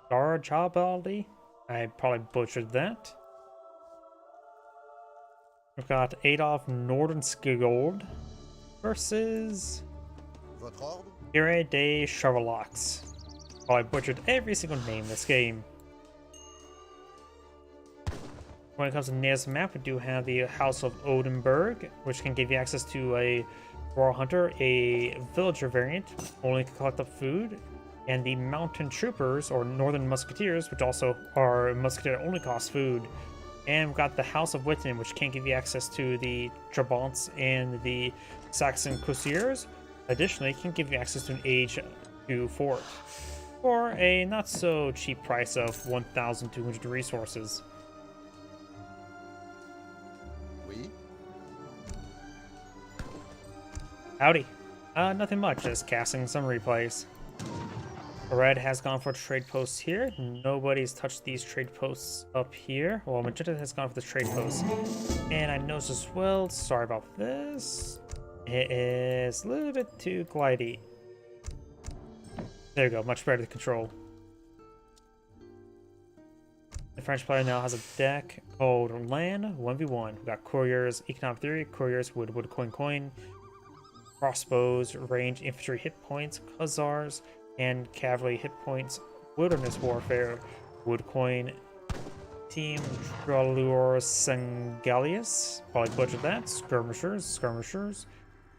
Garjobaldi. I probably butchered that. We've got Adolf Nordenskigold versus Ire de Charvelox. Probably butchered every single name in this game. When it comes to NAS map, we do have the House of Odenburg, which can give you access to a Royal Hunter, a Villager variant, only can collect up food, and the Mountain Troopers, or Northern Musketeers, which also are Musketeer that only cost food. And we've got the House of Witten, which can give you access to the Trabants and the Saxon Cuirassiers. Additionally, it can give you access to an Age 2 fort for a not so cheap price of 1,200 resources. Howdy. Nothing much, just casting some replays. Red has gone for trade posts here. Nobody's touched these trade posts up here. Well, Magenta has gone for the trade posts. And I noticed as well, sorry about this, it is a little bit too glidey. There you go, much better to control. The French player now has a deck called Land 1v1. We've got Couriers, Economic Theory, Couriers, Wood, Coin, Crossbows, Range, Infantry hit points, Hussars, and Cavalry hit points, Wilderness Warfare, Wood Coin, Team Dralur Sangalius, probably butchered that, Skirmishers,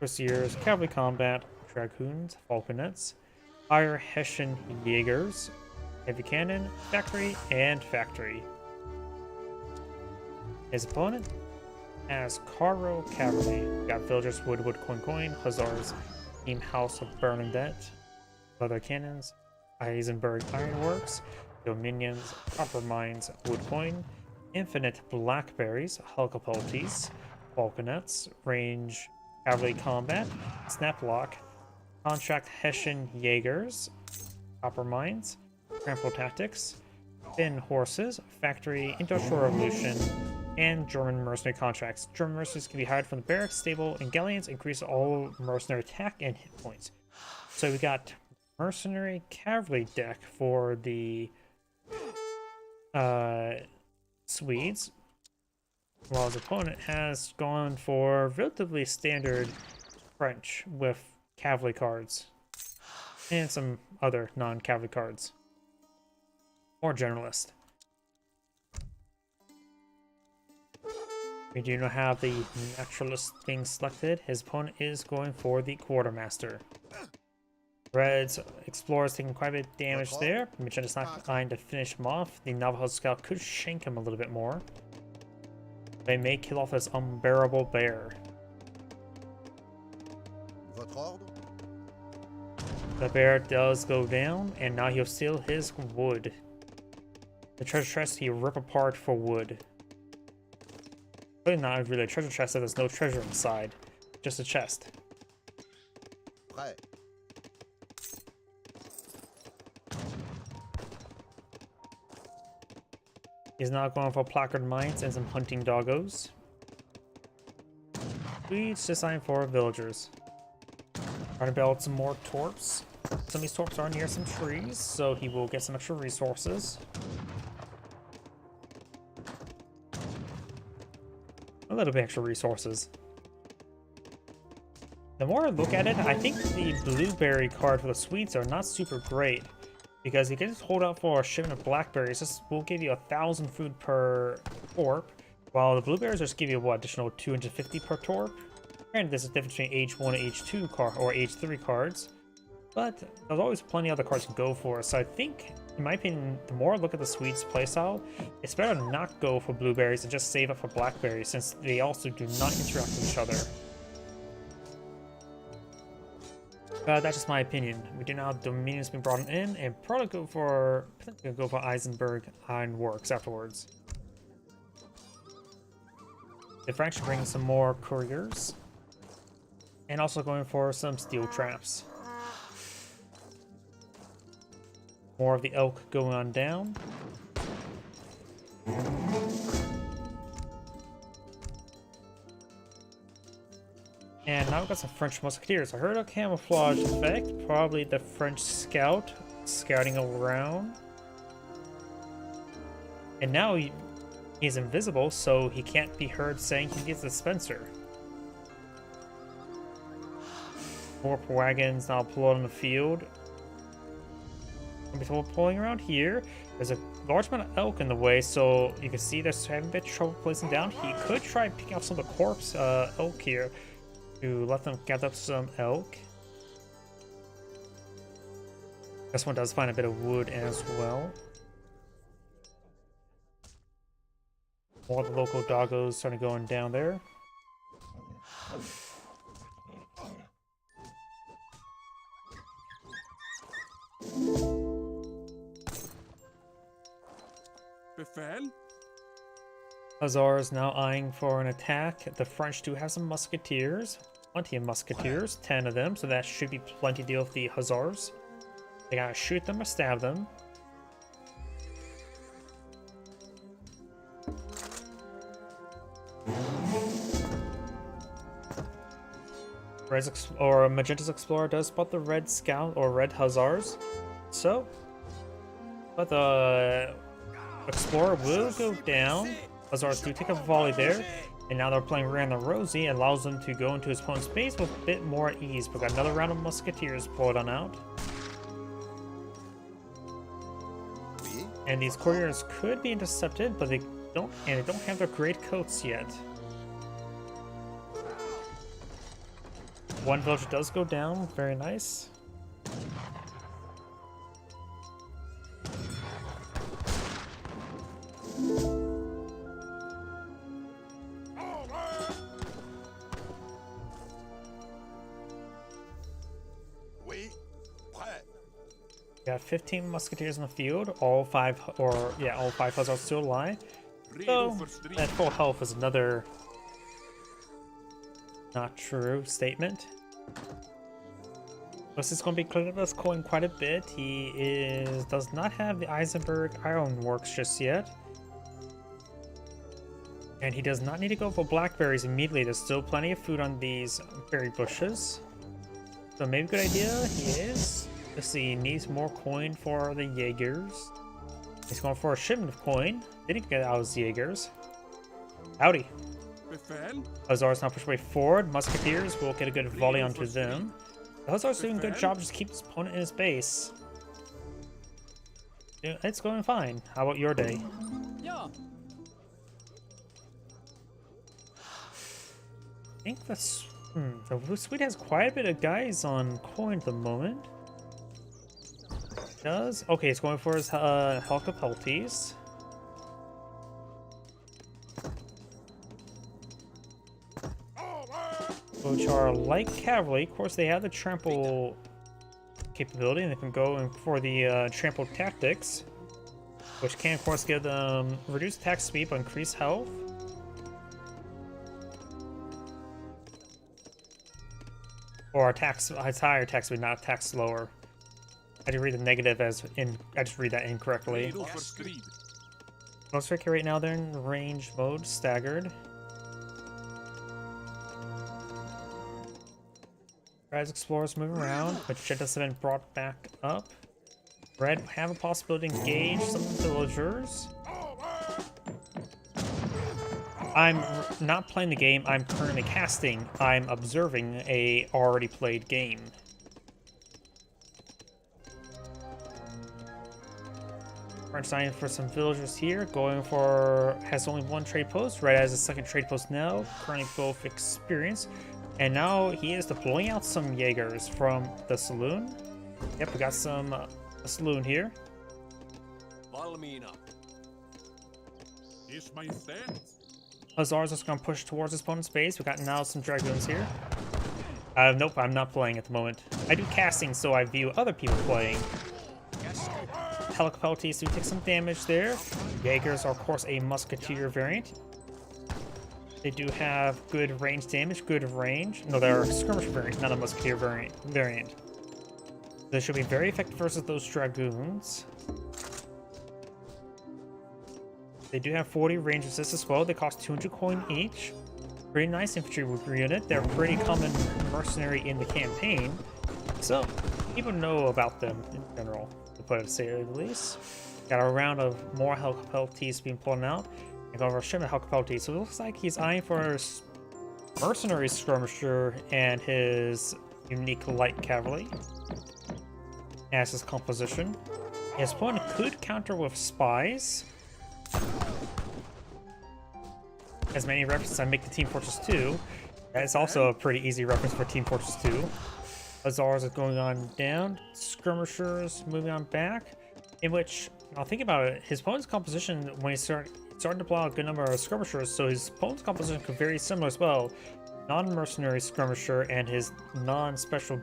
Cuirassiers, Cavalry Combat, Dragoons, Falconets, Fire Hessian Jaegers, Heavy Cannon, Factory, and Factory. His opponent has Caro Cavalry. We got Villagers, Wood, Coin, Hussars, Team House of Bernadette, Leather Cannons, Eisenberg Ironworks, Dominions, Copper Mines, Wood Coin, Infinite Blackberries, Helcapulties, Falconets, Range Cavalry Combat, Snaplock, Contract Hessian Jaegers, Copper Mines, Trample Tactics, Thin Horses, Factory, Industrial Revolution, and German mercenary contracts. German mercenaries can be hired from the barracks, stable, and galleons, increase all mercenary attack and hit points. So we got mercenary cavalry deck for the Swedes, while his opponent has gone for relatively standard French with cavalry cards and some other non-cavalry cards. More generalist. We do not have the naturalist being selected. His opponent is going for the quartermaster. Red's explorers taking quite a bit of damage there. Magenda's not trying to finish him off. The Navajo scout could shank him a little bit more. They may kill off this unbearable bear. The bear does go down, and now he'll steal his wood. The treasure chest he rip apart for wood. Really not really a treasure chest, so there's no treasure inside. Just a chest. Right. He's now going for placard mines and some hunting doggos. Swedes design for villagers. Trying to build some more torps. Some of these torps are near some trees, so he will get some extra resources. A little bit extra resources. The more I look at it, I think the blueberry card for the sweets are not super great. Because you can just hold out for a shipment of blackberries. This will give you 1,000 food per torp. While the blueberries just give you, what, additional 250 per torp? Granted, there's a difference between H1 and H2 card or H3 cards. But there's always plenty of other cards to go for. So I think, in my opinion, the more I look at the sweets playstyle, it's better to not go for blueberries and just save up for blackberries, since they also do not interact with each other. That's just my opinion. We do now have Dominions being brought in, and probably go for Eisenberg Ironworks afterwards. The French are bringing some more couriers, and also going for some steel traps. More of the elk going on down. And now we've got some French musketeers. I heard a camouflage effect, probably the French scout scouting around. And now he's invisible, so he can't be heard saying he gets the Spencer. More wagons now pulled on the field. And before pulling around here, there's a large amount of elk in the way, so you can see they're having a bit of trouble placing down. He could try picking up some of the corpse elk here to let them gather up some elk. This one does find a bit of wood as well. More of the local doggos starting going down there. Befehl? Hussars now eyeing for an attack. The French do have some musketeers. Plenty of musketeers, 10 of them, so that should be plenty to deal with the Hussars. They gotta shoot them or stab them. Magenta's Explorer does spot the Red Scout or Red Hussars. So, but the Explorer will go down. Hussars do take a volley there, and now they're playing Ran the Rosie, and allows them to go into his opponent's base with a bit more ease. But got another round of musketeers pulled on out. And these couriers could be intercepted, but they don't have their great coats yet. One villager does go down, very nice. Got 15 musketeers in the field, all five hussars still alive. So that full health is another not true statement. This is going to be cleared up this coin quite a bit. He does not have the Eisenberg Ironworks just yet. And he does not need to go for blackberries immediately. There's still plenty of food on these berry bushes. So maybe a good idea. He is. Let's see, he needs more coin for the Jaegers. He's going for a shipment of coin. Didn't get out of the Jaegers. Howdy. Hussars now push way forward. Musketeers will get a good volley onto them. The Hussars doing a good job just keep his opponent in his base. Yeah, it's going fine. How about your day? Yeah. I think that's... the Swede has quite a bit of guys on coin at the moment. Does? Okay, it's going for his Helicopeltes. Which are like cavalry. Of course, they have the trample capability, and they can go in for the trample tactics, which can, of course, give them reduced attack speed but increased health. Or attacks, higher attack speed, not attack slower. I did read the negative as in. I just read that incorrectly. Most tricky right now, they're in range mode, staggered. As explorers move around, Magentas have been brought back up. Red have a possibility to engage some villagers. I'm not playing the game, I'm currently casting. I'm observing a already played game. French signing for some villagers here. Going for, has only one trade post. Red has a second trade post now. Currently both experienced. And now he is deploying out some Jaegers from the saloon. Yep, we got some a saloon here. Valmiina. Is my stand? Hazard's just going to push towards his opponent's base. We got now some Dragoons here. Nope, I'm not playing at the moment. I do casting, so I view other people playing. Helicopeltes do take some damage there. Jaegers are, of course, a musketeer variant. They do have good range damage, good range. No, they're a skirmisher variant, not a musketeer variant. They should be very effective versus those Dragoons. They do have 40 range resist as well. They cost 200 coin each. Pretty nice infantry unit. They're pretty common mercenary in the campaign, so people know about them in general, to put it to say the least. Got a round of more Helicopeltes being pulled out. And got over a shipment of Helicopeltes. So it looks like he's eyeing for his mercenary skirmisher and his unique light cavalry as his composition. His opponent could counter with spies. As many references I make to Team Fortress 2, that is also a pretty easy reference for Team Fortress 2. Azars is going on down, skirmishers moving on back, in which, I'll think about it, his opponent's composition, when he started to pull out a good number of skirmishers, so his opponent's composition could vary similar as well. Non-mercenary skirmisher and his non-special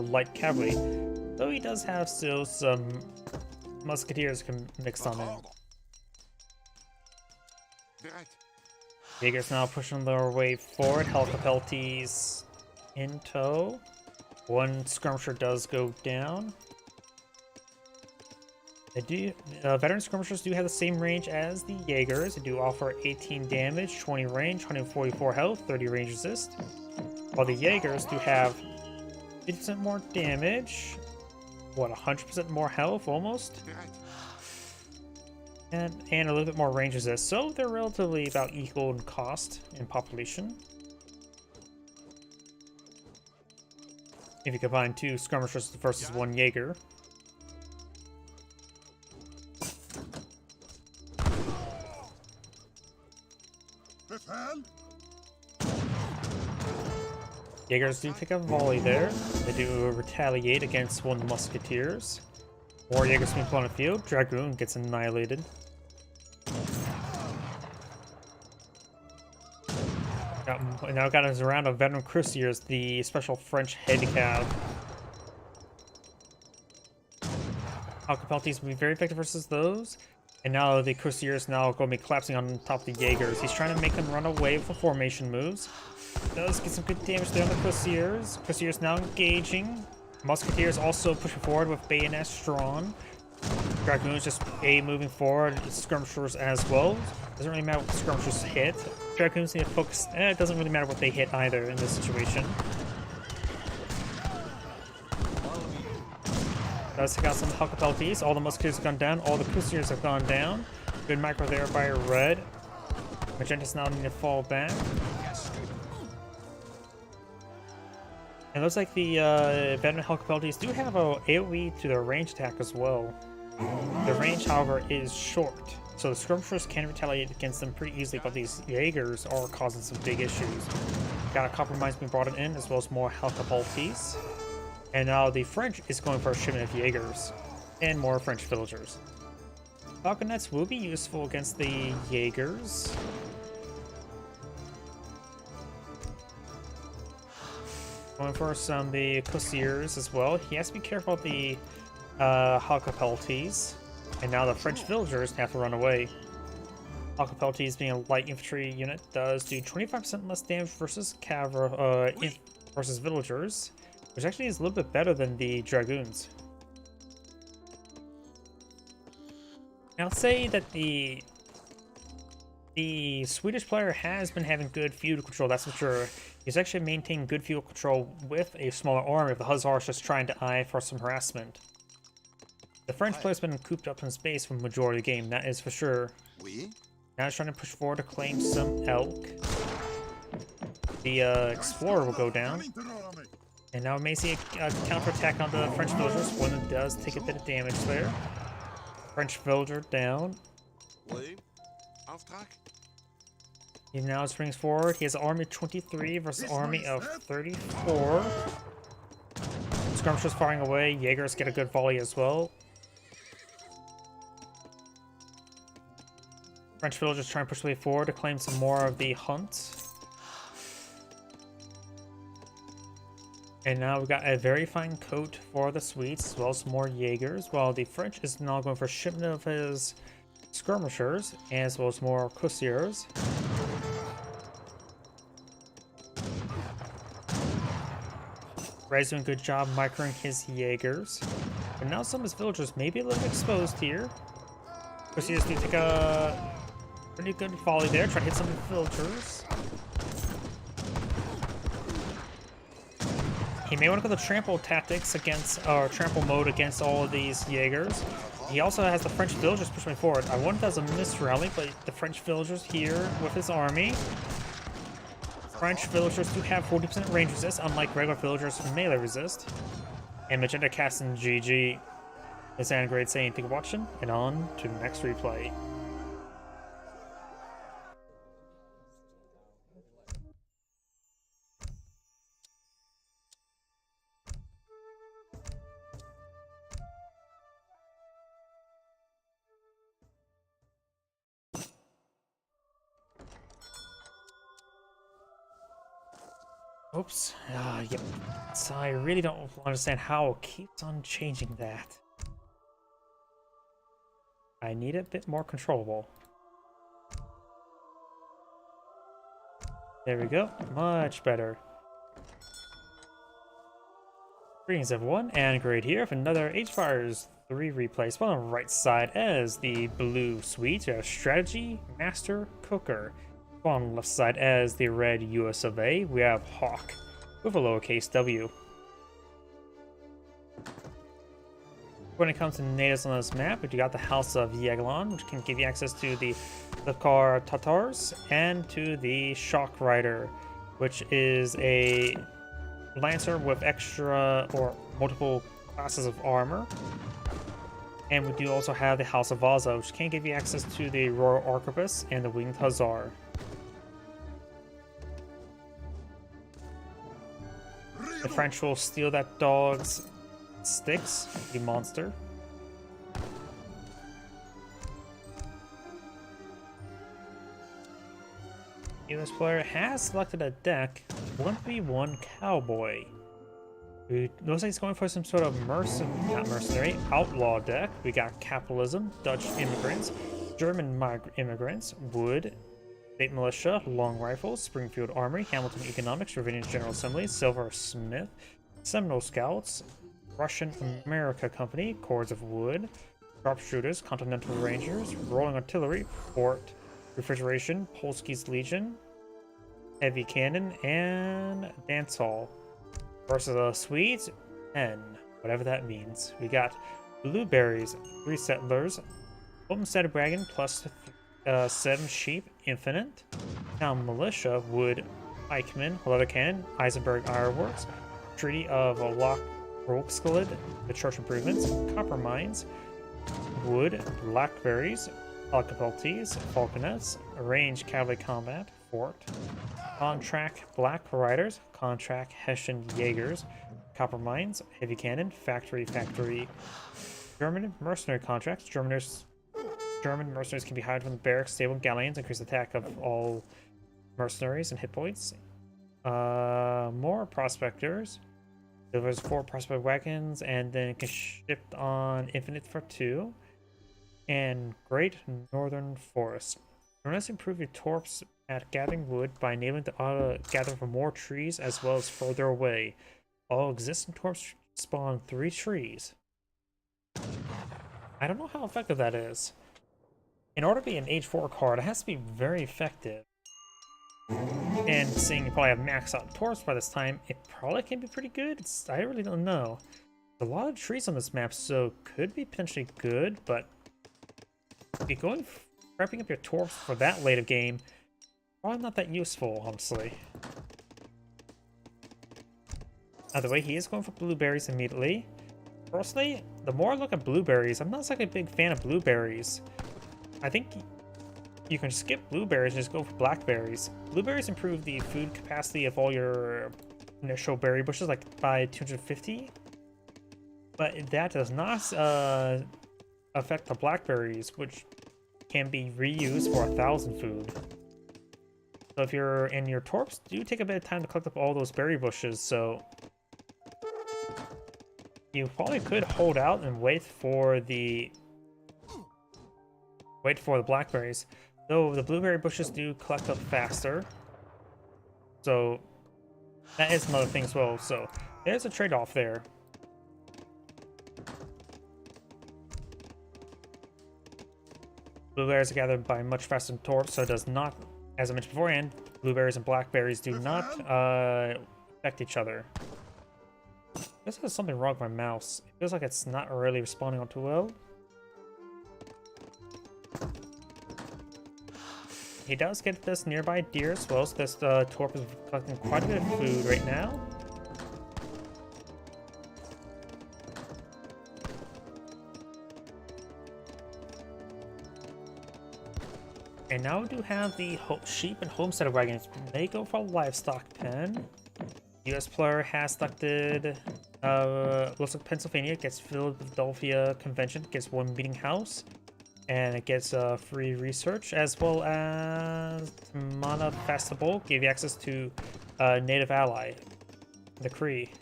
light cavalry, though he does have still some musketeers mixed on in. Jaegers now pushing their way forward. Helicopeltes in tow. One skirmisher does go down. They do. Veteran skirmishers do have the same range as the Jaegers. They do offer 18 damage, 20 range, 144 health, 30 range resist. While the Jaegers do have 50% more damage. What, 100% more health almost? And a little bit more range resist, so they're relatively about equal in cost and population. If you combine two skirmishers versus one Jaeger. Jaegers do take a volley there. They do retaliate against one of the musketeers. More Jaegers being put on the field. Dragoon gets annihilated. Now got us around of veteran cuirassiers, the special French head cav. Helicopeltes will be very effective versus those. And now the cuirassiers now going to be collapsing on top of the Jaegers. He's trying to make them run away for formation moves. Does get some good damage there on the cuirassiers. Cuirassiers now engaging. Musketeers also pushing forward with bayonets drawn. Dragoons just moving forward. Skirmishers as well. Doesn't really matter what the skirmishers hit. Dragoons need to focus. It doesn't really matter what they hit either in this situation. Does take out some Helicopeltes. All the musketeers have gone down. All the cuirassiers have gone down. Good micro there by Red. Magentas now need to fall back. It looks like the veteran Helicopeltes do have a AoE to their range attack as well. The range, however, is short, so the skirmishers can retaliate against them pretty easily, but these Jaegers are causing some big issues. Got a compromise being brought in, as well as more Helicopeltes. And now the French is going for a shipment of Jaegers, and more French villagers. Falconets will be useful against the Jaegers. Going for some of the cuirassiers as well. He has to be careful of the Helicopeltes. And now the French villagers have to run away. Helicopeltes, being a light infantry unit, does do 25% less damage versus versus villagers, which actually is a little bit better than the Dragoons. Now, I'll say that the Swedish player has been having good feud control, that's for sure. He's actually maintaining good field control with a smaller army. If the Hussars just trying to eye for some harassment. The French player's been cooped up in space for the majority of the game, that is for sure. Oui. Now he's trying to push forward to claim some elk. The explorer will go down. And now we may see a counterattack on the French villagers. One that does take a bit of damage there. French villager down. Oui. Auftrag. He now springs forward. He has an army of 23 versus an army of 34. Skirmishers firing away. Jaegers get a good volley as well. French villagers trying to push their way forward to claim some more of the hunt. And now we've got a very fine coat for the Swedes, as well as some more Jaegers, while the French is now going for shipment of his skirmishers, as well as more cuirassiers. Red's doing a good job microing his Jaegers. But now some of his villagers may be a little exposed here. Cuirassiers do take a pretty good volley there, try to hit some of the villagers. He may want to go the trample tactics against, or trample mode against all of these Jaegers. He also has the French villagers pushing forward. I wonder if that's a misrally, but the French villagers here with his army. French villagers do have 40% range resist, unlike regular villagers who melee resist. And Magenta Cast and GG. This is Great saying thank you for watching, and on to the next replay. Oops. Yep. So I really don't understand how it keeps on changing that. I need it a bit more controllable. There we go. Much better. Greetings everyone, and Great here for another Age of Empires 3 replay. So on the right side as the blue Swedes, we have Strategy Master Cooker. On the left side as the red US of A, we have Hawk with a lowercase w. When it comes to natives on this map, you got the House of Jagiellon, which can give you access to the Lefkar Tatars and to the Shock Rider, which is a lancer with extra or multiple classes of armor. And we do also have the House of Vaza, which can give you access to the Royal Arquebus and the Winged Hussar. The French will steal that dog's sticks, the monster. The US player has selected a deck 1v1 Cowboy. It looks like he's going for some sort of mercenary outlaw deck. We got capitalism, Dutch immigrants, German immigrants, wood, state militia, long rifles, Springfield Armory, Hamilton Economics, Ravinian General Assembly, Silver Smith, Seminole Scouts, Russian America Company, Cords of Wood, Sharpshooters, Continental Rangers, Rolling Artillery, Fort, Refrigeration, Polski's Legion, Heavy Cannon, and Dance Hall. Versus the Swedes, 10, whatever that means. We got Blueberries, 3 Settlers, Homestead Wagon plus 7 Sheep, Infinite, Town Militia, Wood, Eichmann, Leather Cannon, Eisenberg Ironworks, Treaty of Loch Roxklid, the Church Improvements, Copper Mines, Wood, Blackberries, Alcapeltes, Falconets, Range Cavalry Combat, Fort, Contract Black Riders, Contract Hessian Jaegers, Copper Mines, Heavy Cannon, Factory, German Mercenary Contracts, German mercenaries can be hired from the barracks, stable, galleons, increase attack of all mercenaries and hit points. More prospectors. Delivers 4 prospect wagons and then can ship on Infinite for 2. And Great Northern Forest. Let's improve your torps at gathering wood by enabling the auto gather for more trees as well as further away. All existing torps spawn 3 trees. I don't know how effective that is. In order to be an Age 4 card, it has to be very effective. And seeing you probably have maxed out torps by this time, it probably can be pretty good. I really don't know. There's a lot of trees on this map, so could be potentially good, but if you're going prepping up your torps for that late of game, probably not that useful, honestly. Either way, he is going for blueberries immediately. Personally, the more I look at blueberries, I'm not such a big fan of blueberries. I think you can skip blueberries and just go for blackberries. Blueberries improve the food capacity of all your initial berry bushes like by 250. But that does not affect the blackberries, which can be reused for 1,000 food. So if you're in your torps, do take a bit of time to collect up all those berry bushes, so you probably could hold out and wait for the blackberries. Though the blueberry bushes do collect up faster. So that is another thing as well. So there's a trade-off there. Blueberries are gathered by much faster than torps, so it does not, as I mentioned beforehand, blueberries and blackberries do not affect each other. I guess there's something wrong with my mouse. It feels like it's not really responding all too well. He does get this nearby deer as well, so this torp is collecting quite a bit of food right now. And now we do have the sheep and homestead wagons. They go for a livestock pen. US player has selected, looks like Pennsylvania, gets Philadelphia Convention, gets one meeting house, and it gets free research, as well as Mana Festival, gave you access to Native Ally, the Cree.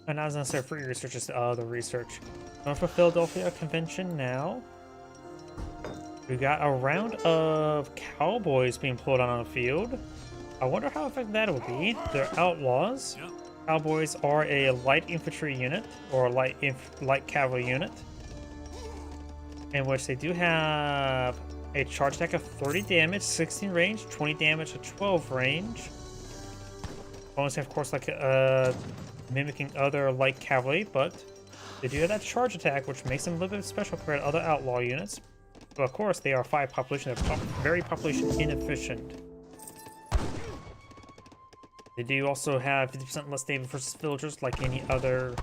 And not as necessary free research, just other research. Going for Philadelphia Convention now. We got a round of cowboys being pulled on the field. I wonder how effective that will be. They're outlaws. Cowboys are a light infantry unit, or a light cavalry unit, in which they do have a charge attack of 30 damage, 16 range, 20 damage, 12 range. Bonus, of course, like mimicking other light cavalry, but they do have that charge attack, which makes them a little bit special compared to other outlaw units. But of course, they are 5 population. They're very population inefficient. They do also have 50% less damage versus villagers, like any other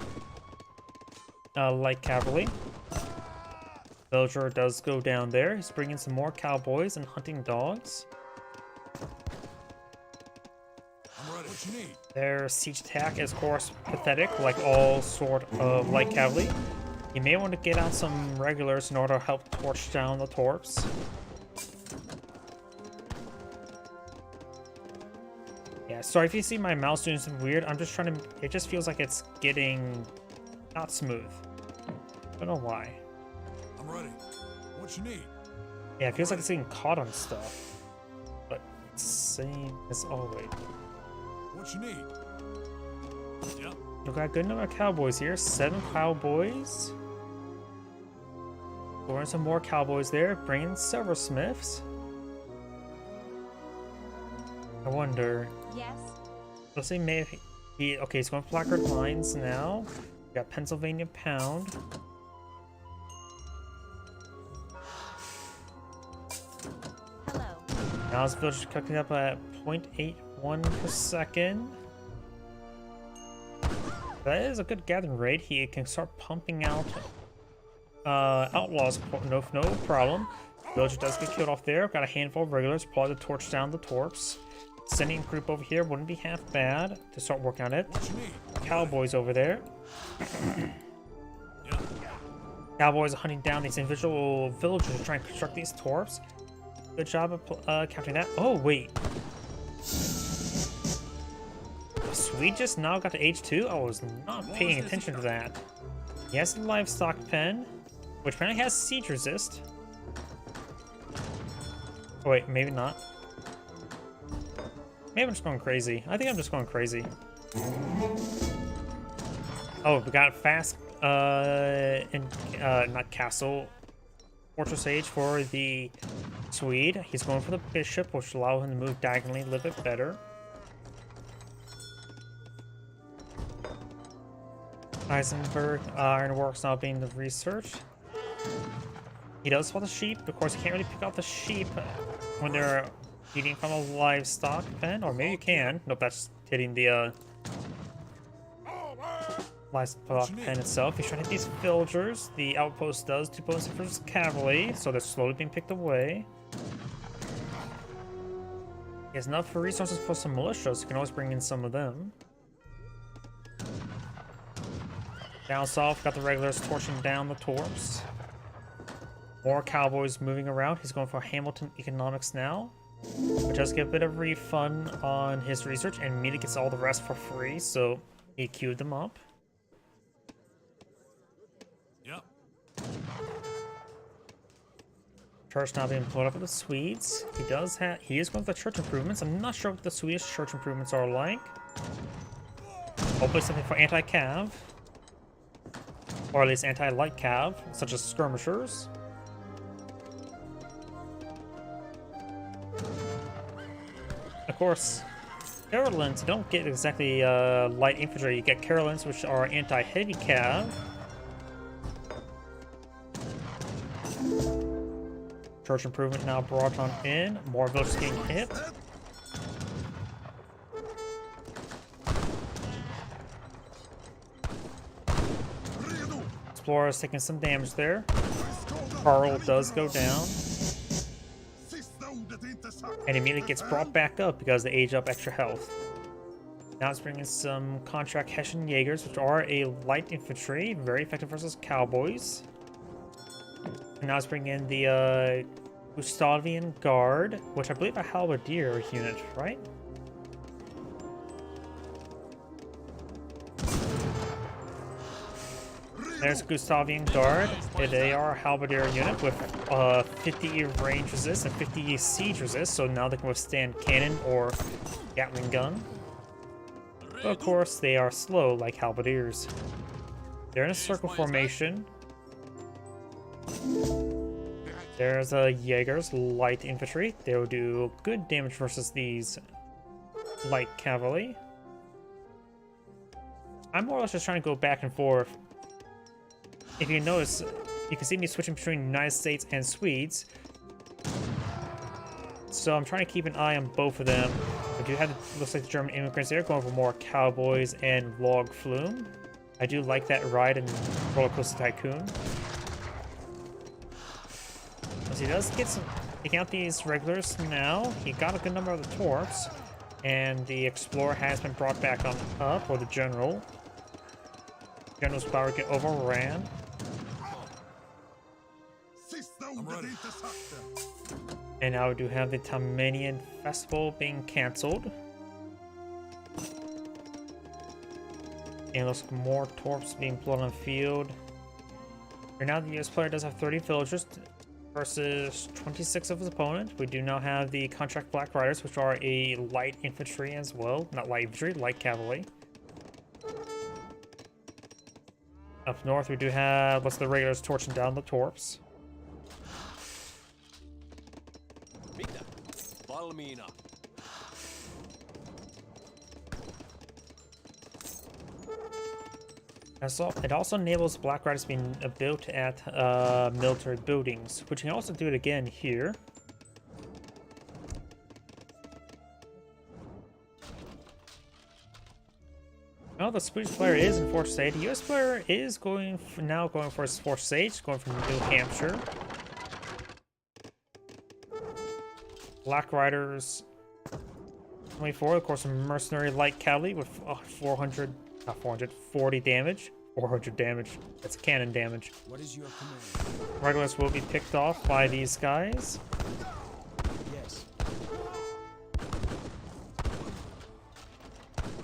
light cavalry. Villager does go down there. He's bringing some more cowboys and hunting dogs. What you need? Their siege attack is, of course, pathetic, like all sort of light cavalry. You may want to get out some regulars in order to help torch down the torps. Yeah, sorry if you see my mouse doing something weird. I'm just trying to... It just feels like it's getting not smooth. I don't know why. I'm ready. What you need? Yeah, it feels like it's getting caught on stuff. But same as always. What you need? Yep. We've got a good number of cowboys here. 7 cowboys. Throwing some more cowboys there. Bringing silversmiths. I wonder... Yes. Let's say maybe he... Okay, he's going for placard lines now. We got Pennsylvania Pound. Hello. Now his village is cooking up at 0.81 per second. That is a good gathering rate. He can start pumping out outlaws, no problem. Villager does get killed off there. Got a handful of regulars, probably to torch down the torps. Sending a group over here wouldn't be half bad to start working on it. What you need? Cowboys over there. Yep. Cowboys are hunting down these individual villagers to try and construct these torps. Good job of counting that. Oh, wait. Swede just now got to H2? I was not paying attention to that. He has a livestock pen, which apparently has siege resist. Oh, wait, maybe not. Maybe I'm just going crazy. I think I'm just going crazy. Oh, we got fast not castle, fortress age for the Swede. He's going for the bishop, which will allow him to move diagonally a little bit better. Eisenberg Ironworks now being researched. He does want the sheep. Of course, you can't really pick out the sheep when they're eating from a livestock pen, or maybe you can. Nope, that's hitting the livestock pen itself. He's trying to hit these villagers. The outpost does 2 points for his cavalry, so they're slowly being picked away. He has enough resources for some militia, so you can always bring in some of them. Down south, got the regulars torching down the torps. More cowboys moving around. He's going for Hamilton economics now, which does get a bit of refund on his research, and immediately gets all the rest for free, so he queued them up. Yep. Church now being pulled up with the Swedes. He is going for the church improvements. I'm not sure what the Swedish church improvements are like. Hopefully something for anti-cav. Or at least anti-light cav, such as skirmishers. Of course, Carolins don't get exactly light infantry. You get Carolins, which are anti-heavy cav. Church improvement now brought on in. More villagers getting hit. Explorer is taking some damage there. Carl does go down. And immediately gets brought back up because they age up extra health. Now it's bringing some contract Hessian Jaegers, which are a light infantry, very effective versus cowboys. And now it's bringing in the Gustavian Guard, which I believe a halberdier unit, right? There's Gustavian Guard. They are a halberdier unit with 50 range resist and 50 siege resist, so now they can withstand cannon or Gatling gun. But of course, they are slow like halberdiers. They're in a circle formation. There's a Jaegers, light infantry. They will do good damage versus these light cavalry. I'm more or less just trying to go back and forth. If you notice, you can see me switching between United States and Swedes. So I'm trying to keep an eye on both of them. I do have, looks like the German immigrants there going for more cowboys and log flume. I do like that ride in Roller Coaster Tycoon. As he does get some, taking out these regulars now. He got a good number of the torps. And the Explorer has been brought back on up, or the General. General's power get overran. I'm ready. And now we do have the Tammanian Festival being cancelled. And looks like more torps being pulled on the field. Right now the US player does have 30 villagers versus 26 of his opponent. We do now have the Contract Black Riders, which are a light infantry as well. Not light infantry, light cavalry. Up north we do have lots of the regulars torching down the torps. It also enables Black Riders being built at military buildings, which you can also do it again here. Well, the Swedish player is in Fortress Age. The US player is going for his Fortress Age, going from New Hampshire. Black Riders 24, of course, a mercenary light cavalry with 40 damage. 400 damage. That's cannon damage. What is your command? Regulars will be picked off by these guys. Yes.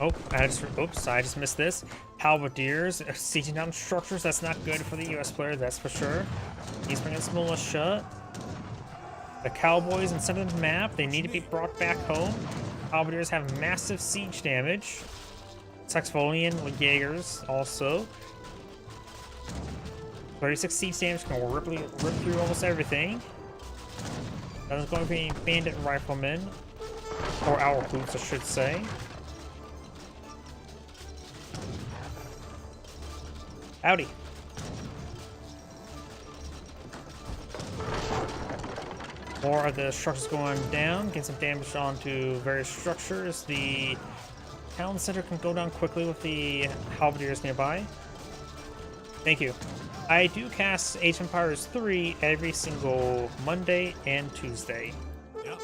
Oh, I just missed this. Halberdiers sieging down structures. That's not good for the US player, that's for sure. He's bringing his militia. The Cowboys in center of the map, they need to be brought back home. Halberdiers have massive siege damage. Saxphonian with Jaegers also. 36 siege damage can rip through almost everything. That's going to be bandit riflemen, or owl boots, I should say. Howdy. More of the structures going down, get some damage onto various structures. The town center can go down quickly with the halberdiers nearby. Thank you. I do cast Age of Empires 3 every single Monday and Tuesday. Yep.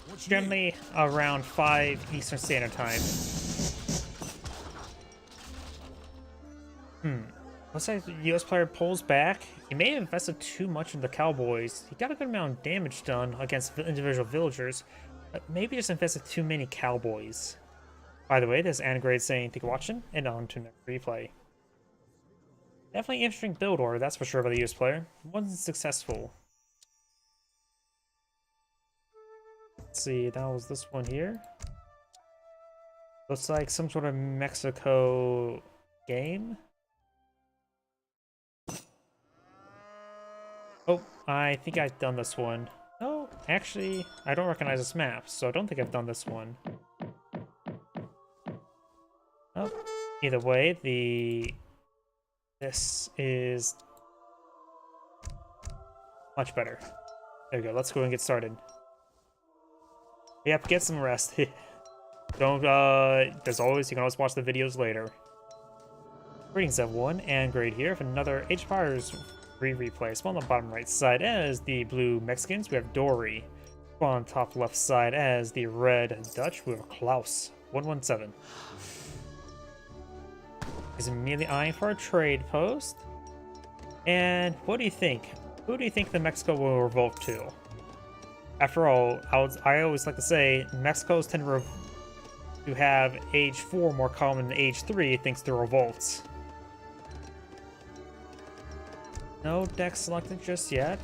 What you Generally around 5 Eastern Standard Time. Looks like the US player pulls back. He may have invested too much in the Cowboys. He got a good amount of damage done against individual villagers, but maybe just invested too many Cowboys. By the way, this is Anagrade saying thank you for watching, and on to next replay. Definitely interesting build order, that's for sure, by the US player. Wasn't successful. Let's see, that was this one here. Looks like some sort of Mexico game. Oh, I think I've done this one. No, actually, I don't recognize this map, so I don't think I've done this one. Oh, either way, this is much better. There we go, let's go and get started. Yep, get some rest. Don't, as always, you can always watch the videos later. Greetings everyone, and Grade here for another Age of Empires replay. So on the bottom right side as the blue Mexicans, we have Dory. On top left side as the red Dutch, we have Klaus 117. He's immediately eyeing for a trade post. And what do you think? Who do you think the Mexico will revolt to? After all, I always like to say Mexicos tend to have age 4 more common than age 3 thanks to revolts. No deck selected just yet.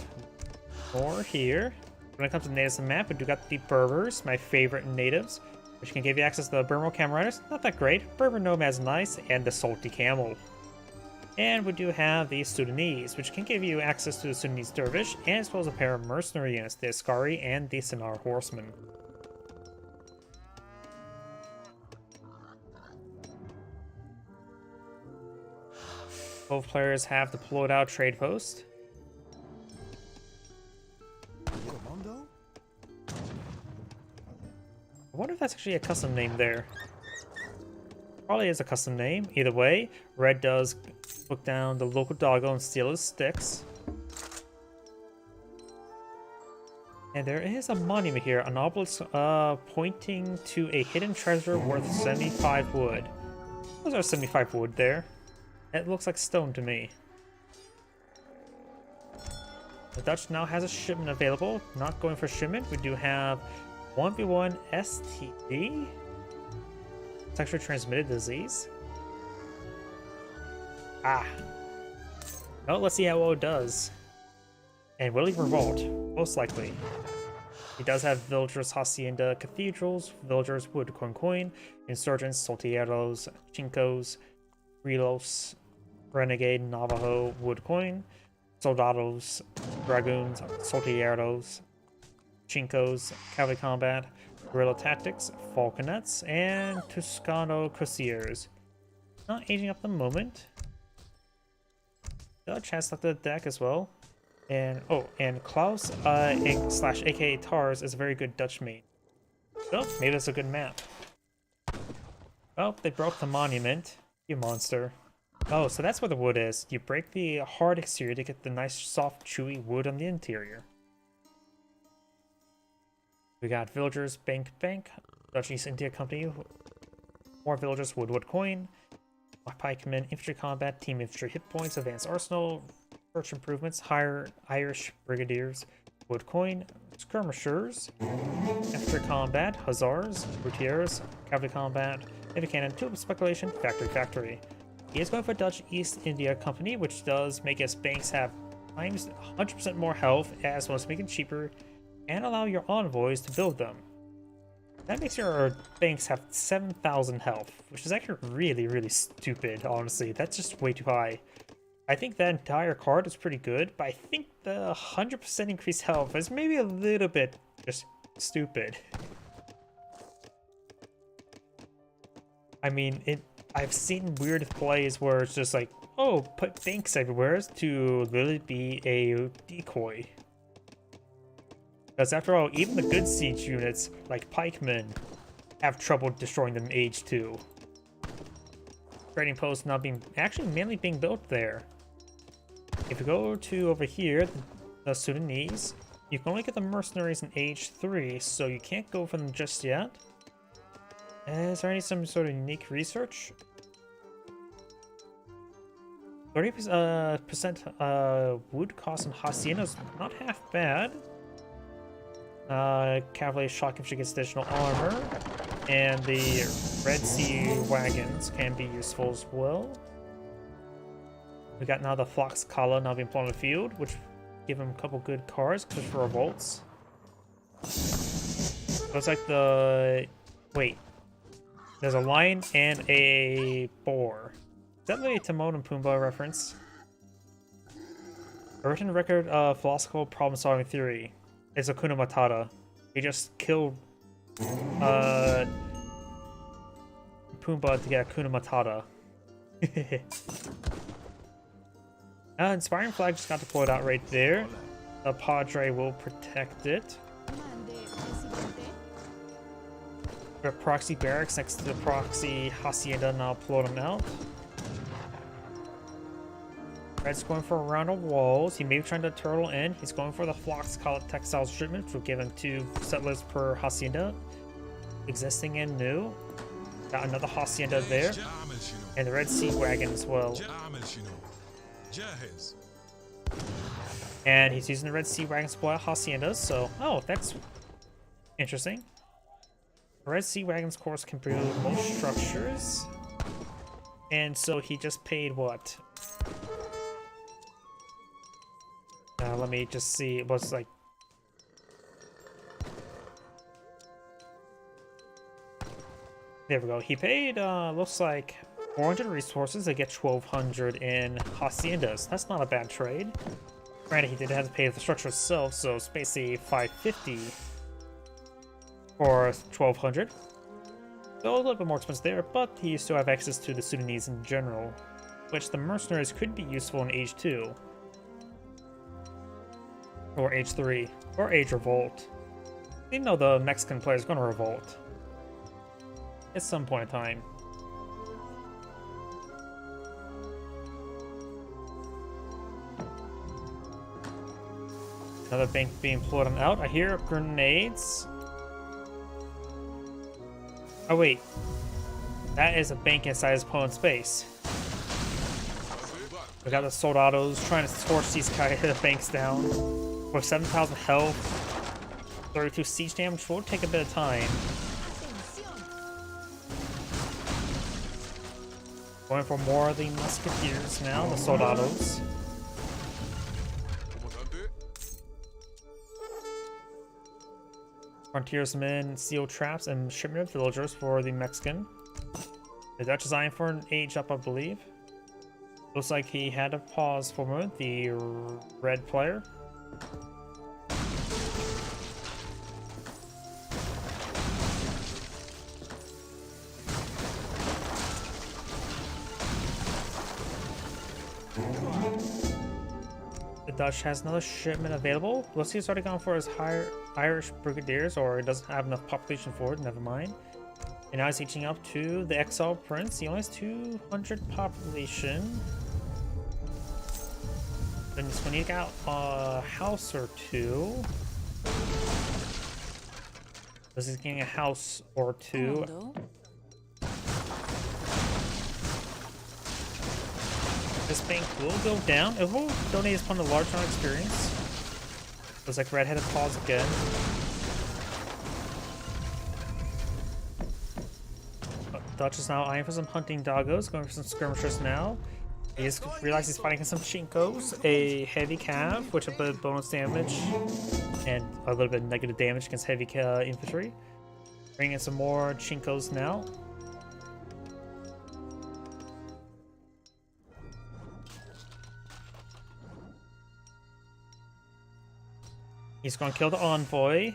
More here. When it comes to natives on the map, we do got the Berbers, my favorite natives, which can give you access to the Bermo Camel Riders. Not that great. Berber Nomad's nice, and the Salty Camel. And we do have the Sudanese, which can give you access to the Sudanese Dervish, and as well as a pair of mercenary units, the Askari and the Sinar Horsemen. Both players have deployed out trade post. Mondo? I wonder if that's actually a custom name there. Probably is a custom name. Either way, Red does look down the local doggo and steal his sticks. And there is a monument here, an obelisk pointing to a hidden treasure worth 75 wood. Those are 75 wood there. It looks like stone to me. The Dutch now has a shipment available. Not going for shipment. We do have 1v1 STD. Sexually transmitted disease. Ah. Well, let's see how it does. And will he revolt? Most likely. He does have villagers Hacienda Cathedrals, villagers Wood Coin, insurgents Soltieros, Chincos, Rilos, Renegade Navajo Wood Coin, Soldados, Dragoons, Soltieros, Chincos, Cavalry Combat, Guerrilla Tactics, Falconets, and Toscano Cuirassiers. Not aging up the moment. Dutch has selected the deck as well. And oh, and Klaus slash aka Tars is a very good Dutch mate. So maybe that's a good map. Oh, they broke the monument. You monster. Oh, so that's where the wood is. You break the hard exterior to get the nice, soft, chewy wood on the interior. We got villagers, Bank, Dutch East India Company, more villagers, Wood Coin, Pikemen, Infantry Combat, Team Infantry Hit Points, Advanced Arsenal, Church Improvements, Higher Irish Brigadiers, Wood Coin, Skirmishers, Infantry Combat, Hussars, Routiers, Cavalry Combat, Heavy Cannon, Tulip Speculation, Factory. He is going for Dutch East India Company, which does make his banks have times 100% more health, as well as make it cheaper, and allow your envoys to build them. That makes your banks have 7,000 health, which is actually really, really stupid, honestly. That's just way too high. I think that entire card is pretty good, but I think the 100% increased health is maybe a little bit just stupid. I mean, I've seen weird plays where it's just like, oh, put banks everywhere to literally be a decoy. Because after all, even the good siege units, like pikemen, have trouble destroying them in Age 2. Trading posts not being actually mainly being built there. If you go to over here, the Sudanese, you can only get the mercenaries in Age 3, so you can't go for them just yet. Is there any some sort of unique research? 30% wood cost in Hacienda is not half bad. Cavalry shock infantry gets additional armor, and the Red Sea wagons can be useful as well. We got now the Flox Kala now being put on the field, which give him a couple good cars because for revolts. Looks like wait. There's a lion and a boar. Is that maybe a Timon and Pumbaa reference? A written record of philosophical problem-solving theory. It's Hakuna Matata. He just killed Pumbaa to get Hakuna Matata. Inspiring flag just got deployed out right there. The Padre will protect it. Mande, Presidente. We have proxy barracks next to the proxy hacienda, now upload them out. Red's going for a round of walls. He may be trying to turtle in. He's going for the Flox Kala textiles shipment, which will give him 2 settlers per hacienda, existing and new. Got another hacienda there, and the Red Sea wagon as well. And he's using the Red Sea wagon to supply haciendas, so that's interesting. Red Sea Wagon's course can build most structures. And so he just paid what? Let me just see. It was like... There we go. He paid, looks like 400 resources to get 1,200 in haciendas. That's not a bad trade. Granted, he did have to pay the structure itself, so it's basically 550 for 1,200. So a little bit more expensive there, but he still have access to the Sudanese in general, which the mercenaries could be useful in Age 2. Or Age 3. Or Age Revolt. You know the Mexican player is going to revolt. At some point in time. Another bank being pulled out. I hear grenades. Oh wait. That is a bank inside his opponent's base. We got the soldados trying to torch these banks down. With 7,000 health, 32 siege damage will take a bit of time. Going for more of the musketeers now, the soldados. Frontiersmen, seal traps, and shipment of villagers for the Mexican. The Dutch is eyeing for an age up, I believe. Looks like he had to pause for a moment, the red player. The Dutch has another shipment available. Looks like he's already gone for his Irish brigadiers, or he doesn't have enough population for it, never mind. And now he's reaching up to the exiled prince. He only has 200 population. Then just when you got a house or two. This is getting a house or two. This bank will go down. It will donate his opponent a large amount of experience. Looks like red-headed pause again. Dutch is now eyeing for some hunting doggos, going for some skirmishers now. He just realized he's fighting some Chinkos, a heavy cav, which a bit of bonus damage, and a little bit of negative damage against heavy infantry. Bringing in some more Chinkos now. He's going to kill the envoy.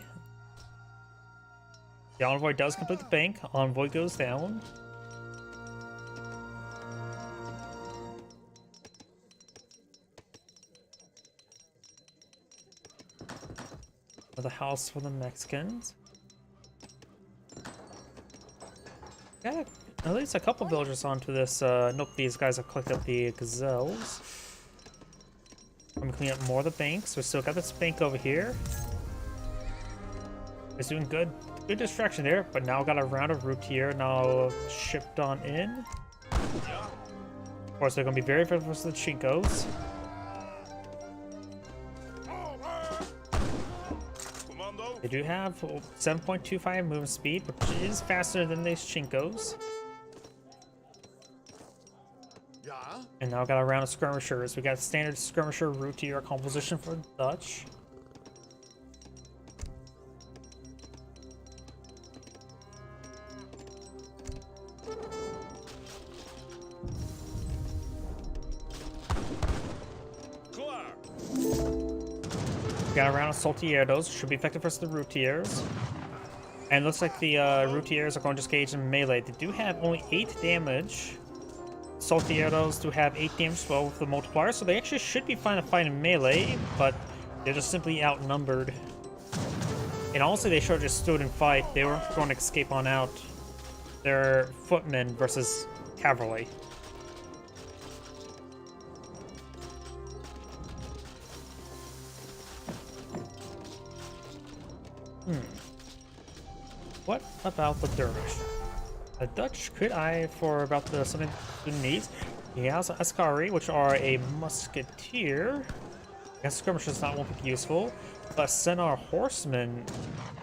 The envoy does complete the bank. Envoy goes down. The house for the Mexicans. Got at least a couple villagers onto this. Nope, these guys have collected up the gazelles. I'm gonna clean up more of the banks. We still got this bank over here. It's doing good. Good distraction there, but now got a round of routier now shipped on in. Of course, they're gonna be very favorable for the Chinkos. They do have 7.25 movement speed, which is faster than these Chinkos. Yeah? And now got a round of skirmishers. We got standard skirmisher routier composition for Dutch. Got a round of Saltieros, should be effective versus the Routiers. And looks like the Routiers are going to just engage in melee. They do have only 8 damage. Saltieros do have 8 damage as well with the multiplier, so they actually should be fine to fight in melee, but they're just simply outnumbered. And also they should have just stood and fight. They weren't going to escape on out. They're footmen versus cavalry. What about the Dervish? The Dutch could eye for about the something he needs. He has Ascari, which are a musketeer. Against skirmishers, not won't be useful. But Senar horsemen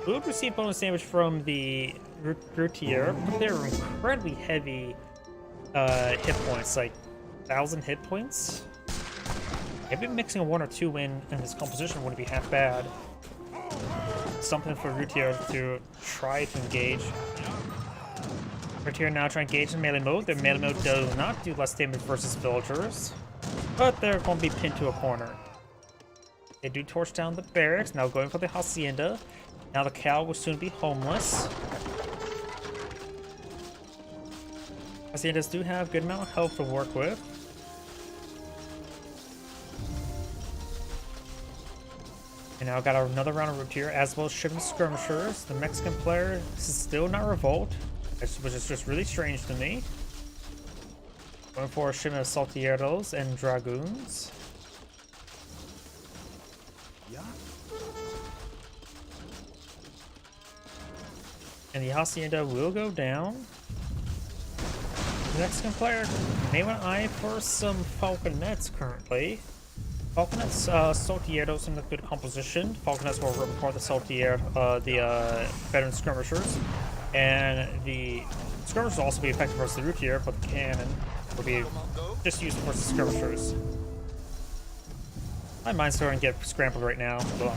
would receive bonus damage from the routier, but they're incredibly heavy hit points, like 1,000 hit points. Maybe mixing a 1 or 2 in his composition wouldn't be half bad. Something for Routier to try to engage. Routier now trying to engage in melee mode. Their melee mode does not do less damage versus villagers, but they're going to be pinned to a corner. They do torch down the barracks, now going for the hacienda. Now the cow will soon be homeless. Haciendas do have good amount of health to work with. And now got another round of routier as well as shipment skirmishers. The Mexican player is still not revolt, which is just really strange to me. Going for a shipment of saltieros and dragoons. Yeah? And the hacienda will go down. The Mexican player may want to eye for some falconets currently. Falconets, Saltieros in a good composition. Falconets will report the Saltier, the veteran skirmishers. And the skirmishers will also be effective versus the routier, but the cannon will be just used versus skirmishers. My mind's starting to get scrambled right now. But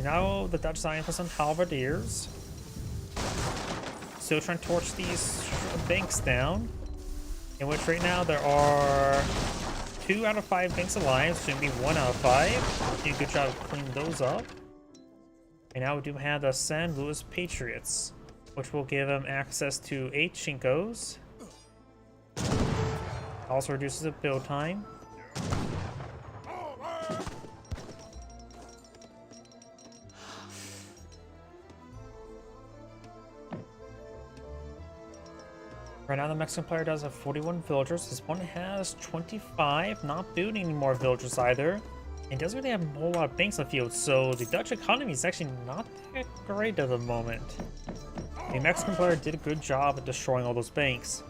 now the Dutch sign for some halberdiers. Still trying to torch these banks down. In which right now there are 2 out of 5 banks alive, soon be 1 out of 5. Did a good job of cleaning those up. And now we do have the San Luis Patriots, which will give them access to 8 Chinkos. Also reduces the build time. Right now the Mexican player does have 41 villagers. His opponent has 25, not building any more villagers either. And doesn't really have a whole lot of banks on the field, so the Dutch economy is actually not that great at the moment. The Mexican player did a good job at destroying all those banks.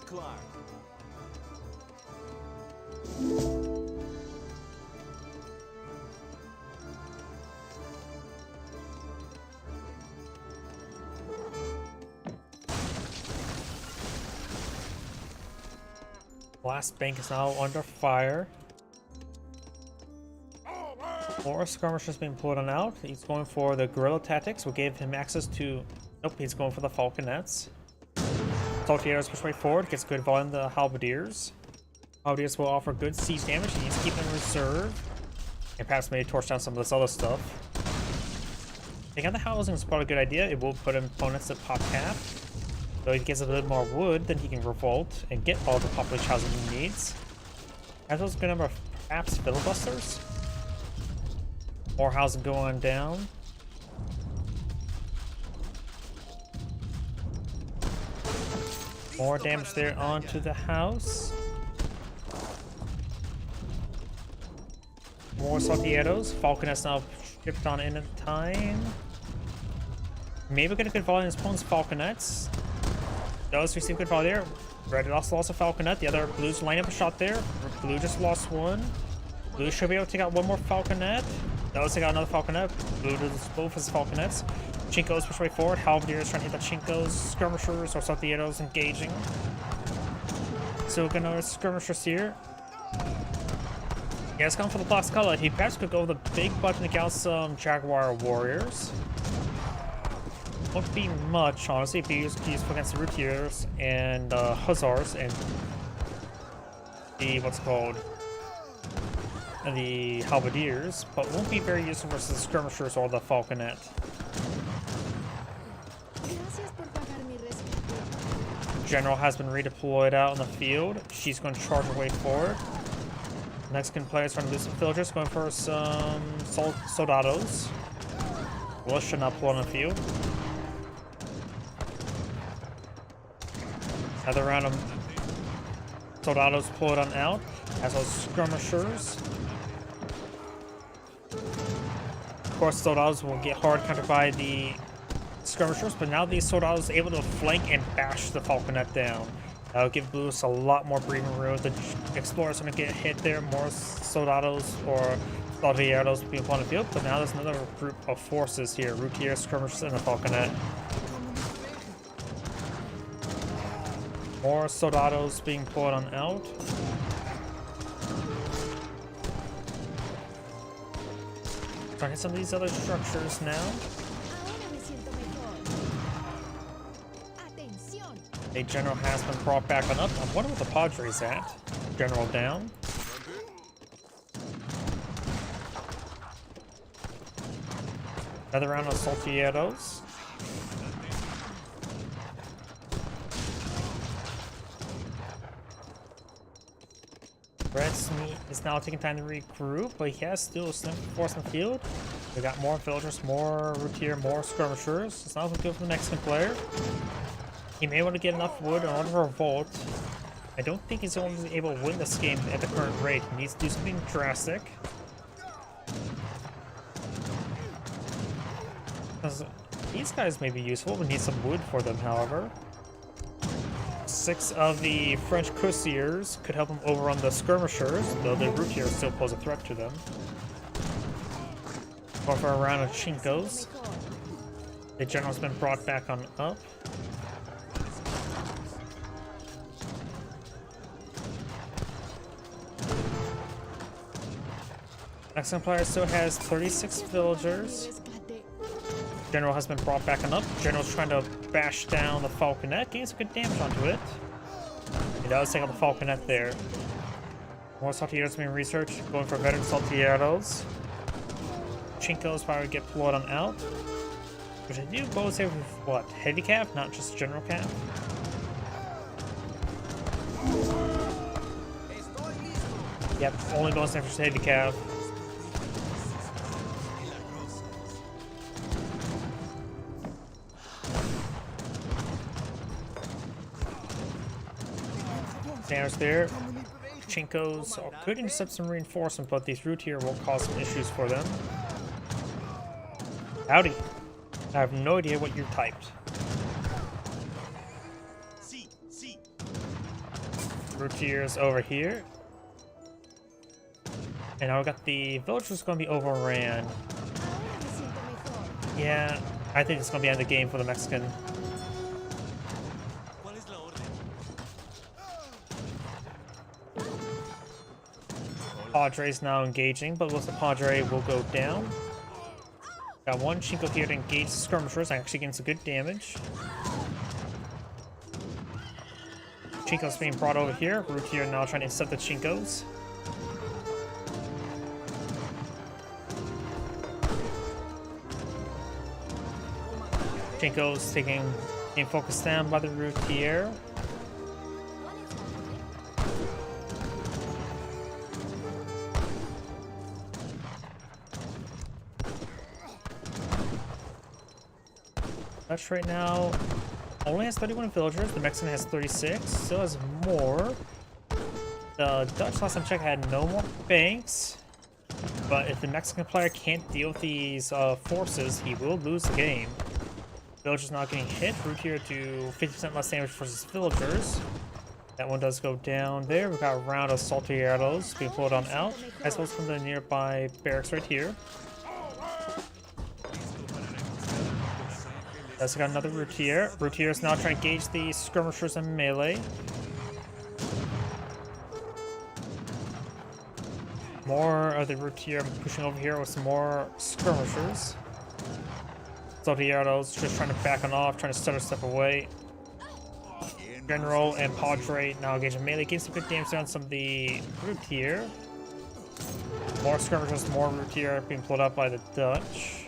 Clark. Last bank is now under fire. More skirmishers being pulled on out. He's going for the guerrilla tactics. We gave him access to... Nope, he's going for the falconets. Saltieros push way forward. Gets good volume the halberdiers. Halberdiers will offer good siege damage. He needs to keep them in reserve. And perhaps maybe torch down some of this other stuff. Taking out the housing is probably a good idea. It will put opponents at pop half. So he gets a bit more wood, then he can revolt and get all the population housing he needs. As well as a good number of perhaps filibusters. More housing going down. More damage there onto the house. More Saltieros. Falcon has now shipped on in time. Maybe get a good volley on his opponent's falconets. Does receive good volley there. Red also lost a falconet. The other blues line up a shot there. Blue just lost one. Blue should be able to take out one more falconet. Does take out another falconet. Blue does both his falconets. Chinkos push way forward. Halberdiers trying to hit the Chinkos. Skirmishers or Saltieros engaging. So we're gonna skirmishers here. Yeah, it's going for the Black Scarlet. He perhaps could go with a big button against some Jaguar Warriors. Won't be much, honestly, if he used against the Routiers and Hussars and the the Halberdiers, but won't be very useful versus the Skirmishers or the Falconet. Gracias por pagar mi rescate. General has been redeployed out in the field. She's going to charge her way forward. Mexican players trying to lose some villagers, going for some soldados. Well, should not pull on the field. Another round of soldados pulled on out, as well as skirmishers. Of course, soldados will get hard countered by the skirmishers, but now these soldados are able to flank and bash the falconet down. That'll give Blues a lot more breathing room. The explorers are going to get hit there. More soldados or saltieros being put on the field, but now there's another group of forces here. Routiers, skirmishers, and the falconet. More soldados being pulled on out. Trying to hit some of these other structures now. Ahora me siento mejor. Atención. A general has been brought back on up. I wonder what the Padres at. General down. Another round of Saltieros. Red Smeat is now taking time to regroup, but he has still a slim force in the field. We got more villagers, more routier, more skirmishers. It's not looking good for the Mexican player. He may want to get enough wood in order to revolt. I don't think he's going to be able to win this game at the current rate. He needs to do something drastic. These guys may be useful. We need some wood for them, however. 6 of the French cuirassiers could help him overrun the skirmishers, though the routiers still pose a threat to them. Go for a round of Chinkos. The general's been brought back on up. Mexican player still has 36 villagers. Rescate. General has been brought back on up. General's trying to bash down the falconet. Gains good damage onto it. He does take out the falconet there. More saltieros being researched. Going for veteran saltieros. Chinkos probably get pulled on out. Which I do both say with what? Heavy cap, not just general cap. Yep, only bonus damage for heavy cap. Damage there. Chinkos could intercept some reinforcement, but these routier will cause some issues for them. Howdy. I have no idea what you typed. Routiers over here. And now we got the villagers going to be overran. Ahora me siento mejor. Yeah, I think it's going to be end of the game for the Mexican. Padre's now engaging, but looks like Padre will go down. Got one Chinko here to engage the skirmishers, actually getting some good damage. Chinko's being brought over here. Root here now trying to intercept the Chinkos. Chinko's getting focused down by the Root here. Dutch right now only has 31 villagers. The Mexican has 36. Still has more. The Dutch, last time I checked, had no more banks. But if the Mexican player can't deal with these forces, he will lose the game. Villagers not getting hit. Root here to 50% less damage versus villagers. That one does go down there. We've got a round of salty arrows being pulled on out, as well as from the nearby barracks right here. That's got another Routier. Routier is now trying to engage the skirmishers in melee. More of the Routier pushing over here with some more skirmishers. Salty arrows just trying to back on off, trying to stutter step away. General and Padre now engaging melee, getting some good damage on some of the Routier. More skirmishers, more Routier being pulled up by the Dutch.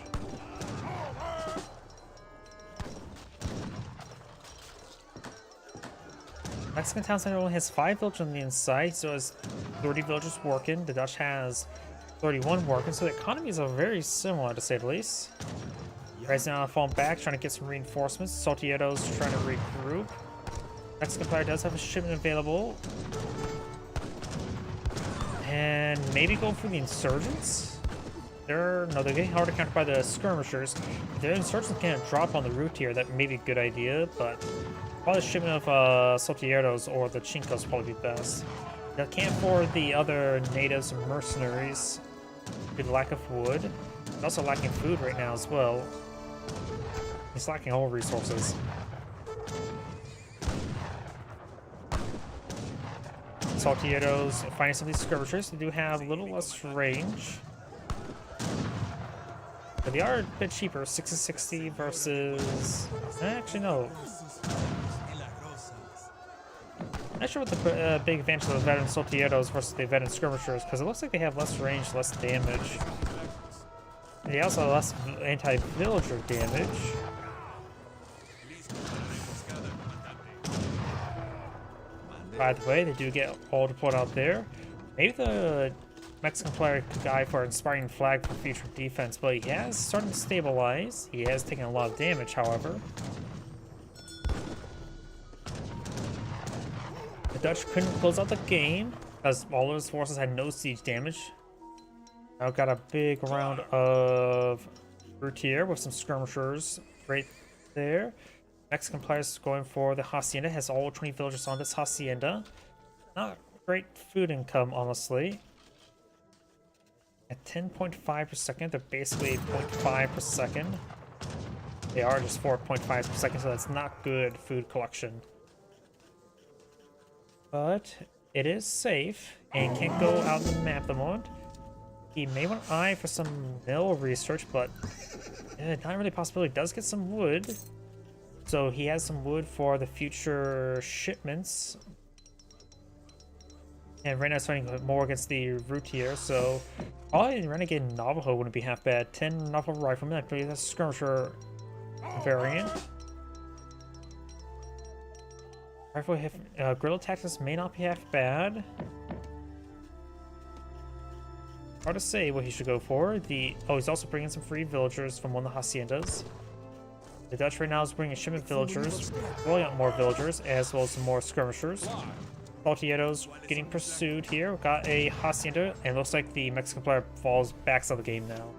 Mexican town center only has 5 villagers on the inside, so has 30 villagers working. The Dutch has 31 working, so the economies are very similar to say the least. Right now, falling back, trying to get some reinforcements. Saltiero's trying to regroup. Mexican player does have a shipment available. And maybe go for the insurgents? They're getting harder countered by the skirmishers. If the insurgents can't drop on the route here, that may be a good idea, but probably a shipment of Saltieros or the Chinkos probably be best. They can't afford the other natives and mercenaries due to lack of wood. They're also lacking food right now as well. He's lacking all resources. Saltieros finding some of these skirmishers. They do have a little less range. But they are a bit cheaper. 660 versus... Actually, no. Not sure what the big advantage of the veteran Saltieros versus the veteran skirmishers, because it looks like they have less range, less damage. And they also have less anti-villager damage. By the way, they do get all deployed out there. Maybe the Mexican player could guy for inspiring flag for future defense, but he has started to stabilize. He has taken a lot of damage, however. The Dutch couldn't close out the game because all of his forces had no siege damage. Now got a big round of Routier with some skirmishers right there. Mexican players going for the hacienda, has all 20 villagers on this hacienda. Not great food income, honestly. At 10.5 per second, they're basically 0.5 per second. They are just 4.5 per second, so that's not good food collection. But it is safe and can't go out on the map at the moment. He may want to eye for some mill research, but not really a possibility. He does get some wood. So he has some wood for the future shipments. And right now it's fighting more against the Routier, so probably Renegade Navajo wouldn't be half bad. 10 Navajo Riflemen, I believe that's a skirmisher variant. Rifle guerrilla tactics may not be half bad. Hard to say what he should go for. He's also bringing some free villagers from one of the haciendas. The Dutch right now is bringing shipment villagers, rolling out more villagers, as well as some more skirmishers. Saltieros getting pursued here. We've got a hacienda, and it looks like the Mexican player backs out of the game now.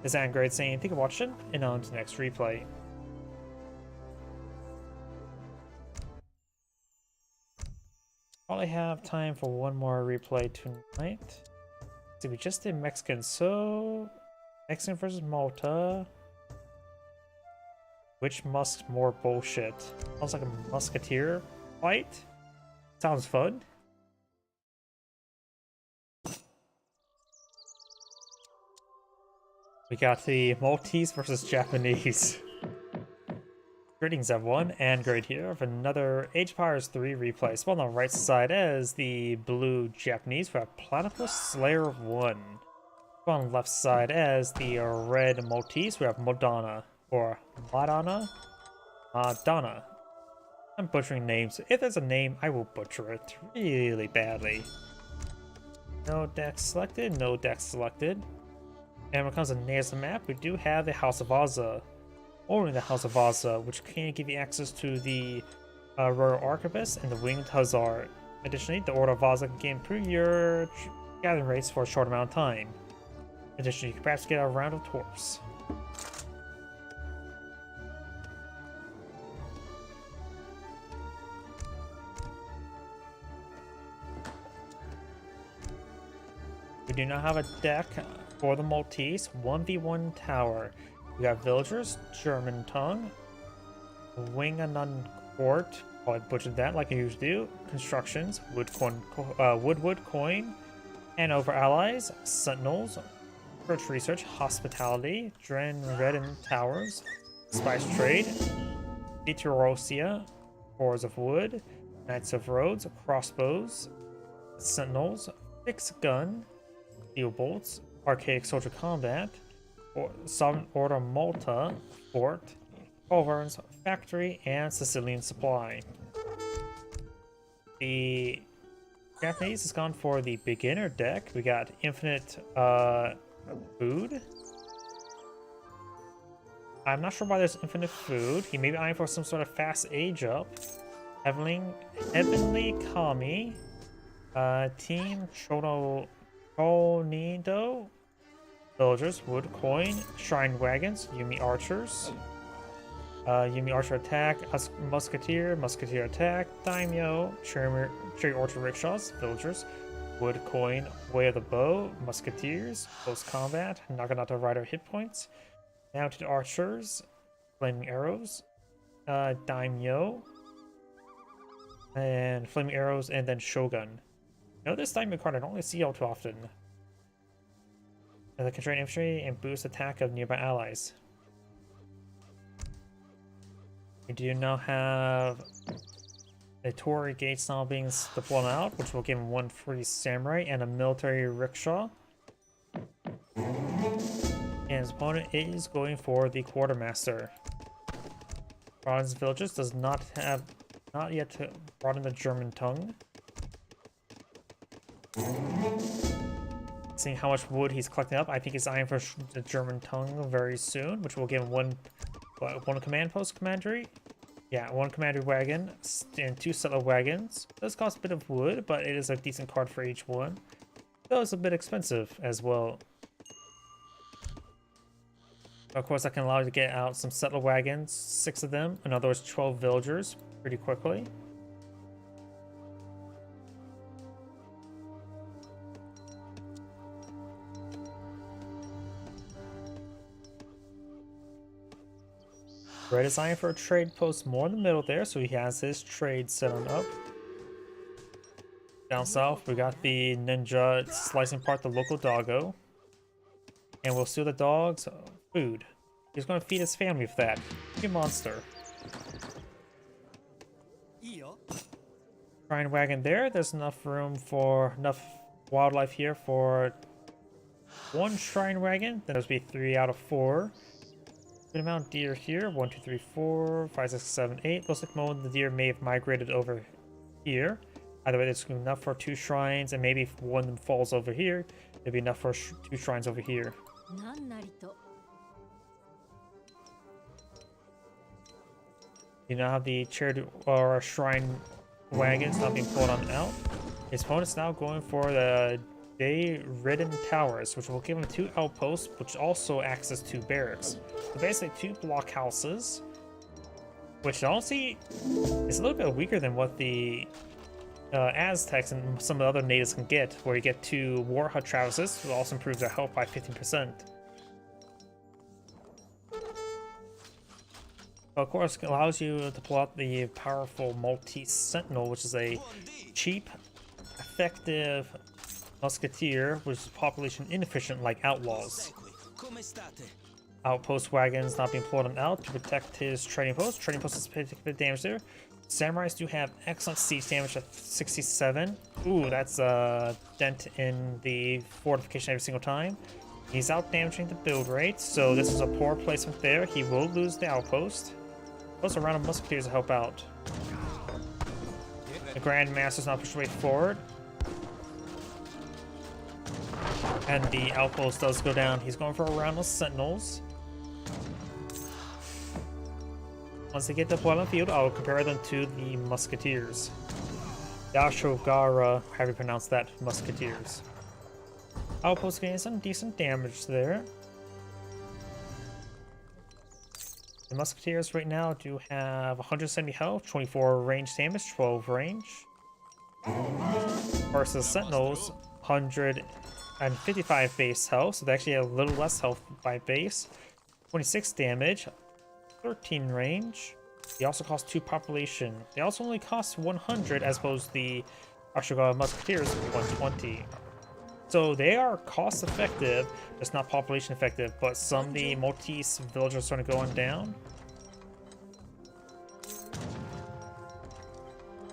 This is Angrade saying, thank you for watching, and on to the next replay. Probably have time for one more replay tonight. See, we just did Mexican, so Mexican versus Malta. Which Musk's more bullshit? Sounds like a musketeer fight. Sounds fun. We got the Maltese versus Japanese. Greetings everyone, and great here of another Age of Empires 3 replay. So on the right side is the blue Japanese, we have Platypus Slayer of 1. On the left side is the red Maltese, we have Madonna, or Madonna? Madonna. I'm butchering names. If there's a name, I will butcher it really badly. No deck selected, no deck selected. And when it comes to names of the map, we do have the House of Aza. Only the House of Aza, which can give you access to the Royal Arquebus and the Winged Hussar. Additionally, the Order of Aza can improve your gathering rates for a short amount of time. Additionally, you can perhaps get a round of torps. We do not have a deck for the Maltese 1v1 tower. We got villagers, German tongue, Winganon court, probably butchered that like I usually do, constructions, woodwood coin, and over allies, sentinels, church research, hospitality, Dren Redden towers, spice trade, Viterosia, cores of wood, knights of roads, crossbows, sentinels, fixed gun, steel bolts, archaic soldier combat, Sovereign Order Malta, Fort, Culver's Factory, and Sicilian Supply. The Japanese has gone for the beginner deck. We got infinite food. I'm not sure why there's infinite food. He may be eyeing for some sort of fast age up. Heavenly Kami, Team Chonido, villagers, wood coin, shrine wagons, Yumi archers, Yumi archer attack, musketeer attack, daimyo, cherry orchard rickshaws, villagers, wood coin, way of the bow, musketeers, close combat, Naginata rider hit points, mounted archers, flaming arrows, daimyo, and flaming arrows, and then shogun. You know, this daimyo card I don't really see all too often. And the constrain infantry and boost attack of nearby allies. We do now have a Torii Gates now being deployed out, which will give him 1 free samurai and a military rickshaw. And his opponent is going for the quartermaster. Broaden's villages does not yet broaden the German tongue. Seeing how much wood he's collecting up, I think he's eyeing for the German tongue very soon, which will give him one command post commandery. Yeah, 1 commandery wagon and 2 settler wagons. It does cost a bit of wood, but it is a decent card for each one. Though it's a bit expensive as well. Of course, I can allow you to get out some settler wagons, 6 of them, in other words 12 villagers, pretty quickly. Red is eyeing for a trade post more in the middle there, so he has his trade set on up. Down south, we got the ninja slicing apart the local doggo. And we'll steal the dog's food. He's going to feed his family with that. You monster. Shrine wagon there. There's enough room for enough wildlife here for 1 shrine wagon. Then there's be 3 out of 4. Good amount of deer here. 1, 2, 3, 4, 5, 6, 7, 8. Looks like most of the deer may have migrated over here. Either way, there's enough for 2 shrines, and maybe if one of them falls over here, there'd be enough for 2 shrines over here. You now have the chariot or shrine wagons not being pulled on out. His opponent's now going for the Day-ridden towers, which will give him 2 outposts, which also access 2 barracks. So basically 2 blockhouses, which honestly is a little bit weaker than what the Aztecs and some of the other natives can get, where you get 2 war hut traverses, which also improves their health by 15%. Of course, it allows you to pull out the powerful Maltese Sentinel, which is a cheap, effective musketeer, which is population inefficient like outlaws. Come state? Outpost wagons not being pulled on out to protect his trading post. Trading post is taking a bit of damage there. Samurais do have excellent siege damage at 67. Ooh, that's a dent in the fortification every single time. He's out damaging the build rate, so this is a poor placement there. He will lose the outpost. Also, a round of musketeers to help out. The Grand Master's not pushed way forward. And the outpost does go down. He's going for a round of sentinels. Once they get deployed on the field, I'll compare them to the musketeers. Yashogara, how do you pronounce that? Musketeers. Outpost getting some decent damage there. The musketeers right now do have 170 health, 24 range damage, 12 range. Versus sentinels, 155 base health, so they actually have a little less health by base. 26 damage, 13 range. They also cost 2 population. They also only cost 100 as opposed to the Ashigara Musketeers 120. So they are cost effective, just not population effective, but some of the Maltese villagers are starting to go on down.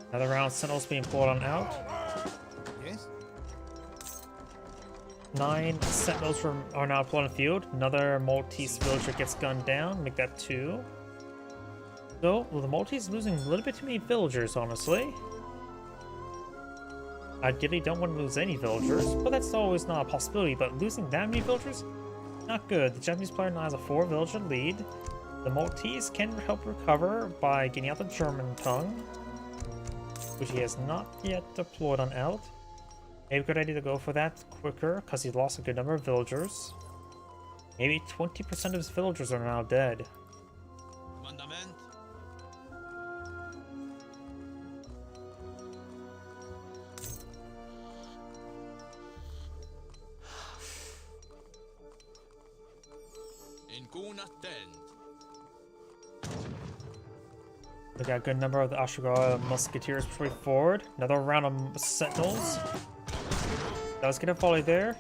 Another round sentinels being pulled on out. Yes? 9 sentinels are now pulled on the field. Another Maltese villager gets gunned down, make that 2. So, well, the Maltese losing a little bit too many villagers, honestly. Ideally, don't want to lose any villagers, but that's always not a possibility. But losing that many villagers, not good. The Japanese player now has a 4 villager lead. The Maltese can help recover by getting out the German tongue, which he has not yet deployed on out. Maybe a good idea to go for that quicker, because he's lost a good number of villagers. Maybe 20% of his villagers are now dead. Mandament. In cuna tent. We got a good number of the Ashigara Musketeers pushing forward. Another round of Sentinels. Does get a volley there.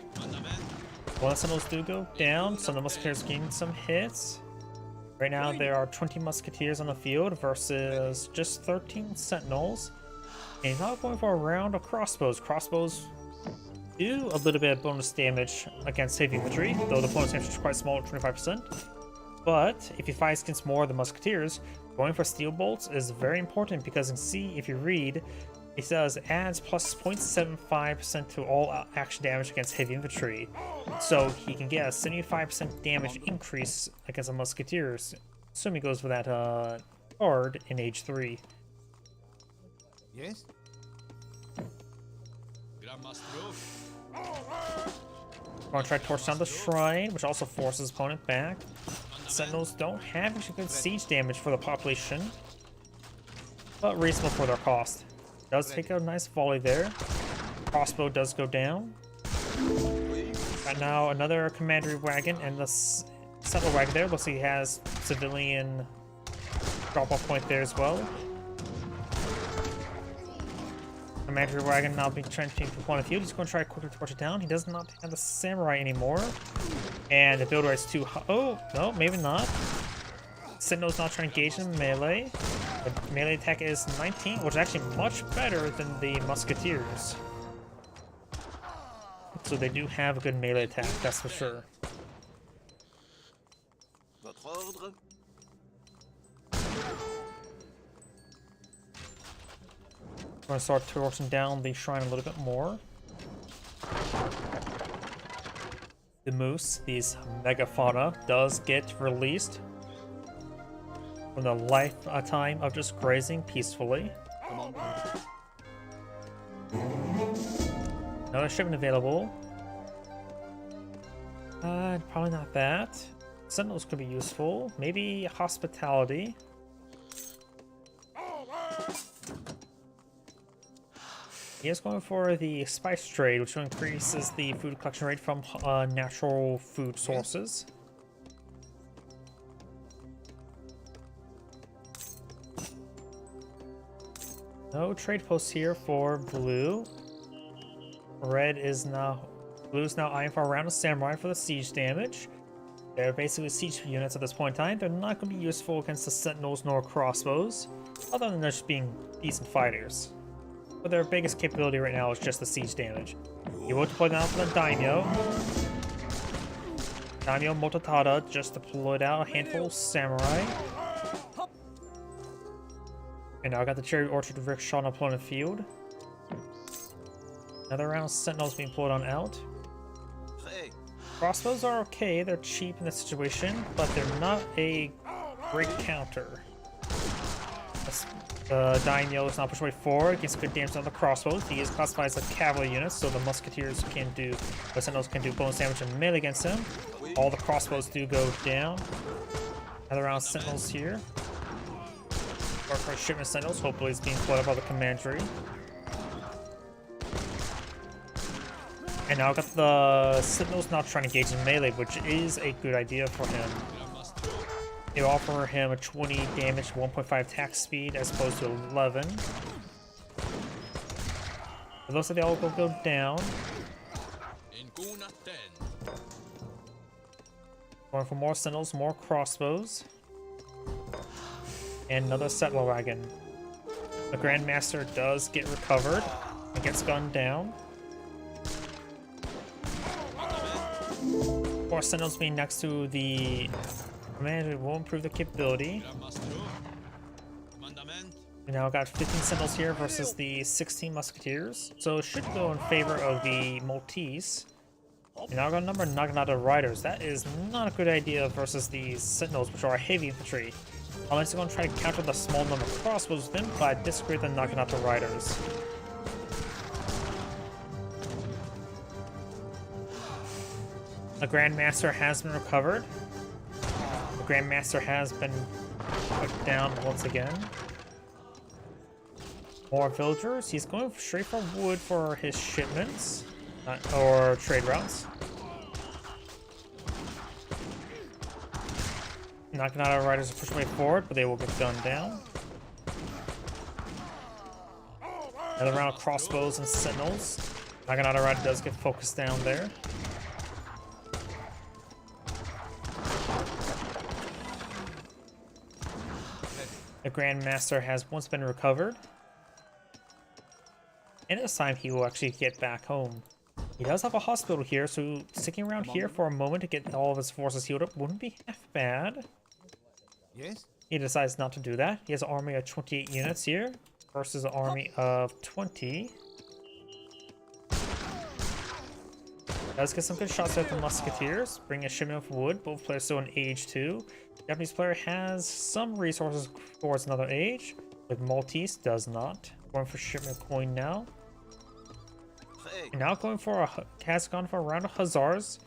One of the Sentinels do go down. Some of the Musketeers gain some hits. Right now there are 20 Musketeers on the field versus just 13 Sentinels. And he's not going for a round of crossbows. Crossbows do a little bit of bonus damage against heavy infantry, though the bonus damage is quite small at 25%. But if he fights against more of the Musketeers, going for steel bolts is very important because in C, if you read, it says adds plus 0.75% to all action damage against heavy infantry. So he can get a 75% damage increase against the Musketeers, assuming he goes for that card in age 3. Yes? We're gonna try to torch down the shrine, which also forces his opponent back. Sentinels don't have actually good siege damage for the population, but reasonable for their cost. Does take a nice volley there. Crossbow does go down. Right now, another commandery wagon and the settler wagon there. Looks like he has civilian drop-off point there as well. Commandery wagon now being trying to take the point of field. He's going to try to quickly torch it down. He does not have the samurai anymore. And the build rate's too high. Oh, no, maybe not. Sentinel's not trying to engage in melee. The melee attack is 19, which is actually much better than the Musketeers. So they do have a good melee attack, that's for sure. Votre ordre? We're going to start torching down the shrine a little bit more. The moose, these megafauna, does get released from the lifetime of just grazing peacefully. Another shipment available. Probably not that. Sentinels could be useful. Maybe hospitality. He is going for the spice trade, which increases the food collection rate from natural food sources. No trade posts here for blue. Blue is now eyeing for a round of samurai for the siege damage. They're basically siege units at this point in time. They're not going to be useful against the sentinels nor crossbows, other than just being decent fighters. But their biggest capability right now is just the siege damage. You will deploy down for the Daimyo. Daimyo Mototada just deployed out a handful of samurai. And now I got the Cherry Orchard Rickshaw on opponent field. Another round of sentinels being pulled on out. Prêt. Crossbows are okay, they're cheap in this situation, but they're not a great counter. The Daimyo is now pushed way forward, gets good damage on the crossbows. He is classified as a cavalry unit, so the musketeers can do, the sentinels can do bonus damage and melee against him. All the crossbows do go down. Another round of sentinels here. Or for shipment sentinels, hopefully it's being flooded by the commandery. And now I've got the sentinels now trying to engage in melee, which is a good idea for him. They offer him a 20 damage, 1.5 attack speed as opposed to 11. It looks like they all go down. In Guna 10. Going for more sentinels, more crossbows. And another settler wagon. The Grandmaster does get recovered and gets gunned down. More sentinels being next to the commander will improve the capability. We now got 15 sentinels here versus the 16 musketeers, so it should go in favor of the Maltese. And now I got a number of Naginata riders. That is not a good idea versus the sentinels, which are heavy infantry. Unless you're going to try to counter the small number of crossbows with them, but I disagree with the Naginata riders. The Grandmaster has been recovered. The Grandmaster has been put down once again. More villagers. He's going straight for wood for his shipments or trade routes. Naginata riders are pushing way forward, but they will get gunned down. Another round of crossbows and sentinels. Naginata rider does get focused down there. The Grandmaster has once been recovered. And this time he will actually get back home. He does have a hospital here, so sticking around here for a moment to get all of his forces healed up wouldn't be half bad. Yes? He decides not to do that. He has an army of 28 units here versus an army of 20. Does get some good shots at the musketeers, bring a shipment of wood. Both players still in age 2. Japanese player has some resources towards another age, but Maltese does not. Going for shipment coin now. And now going for has gone for a round of Hussars.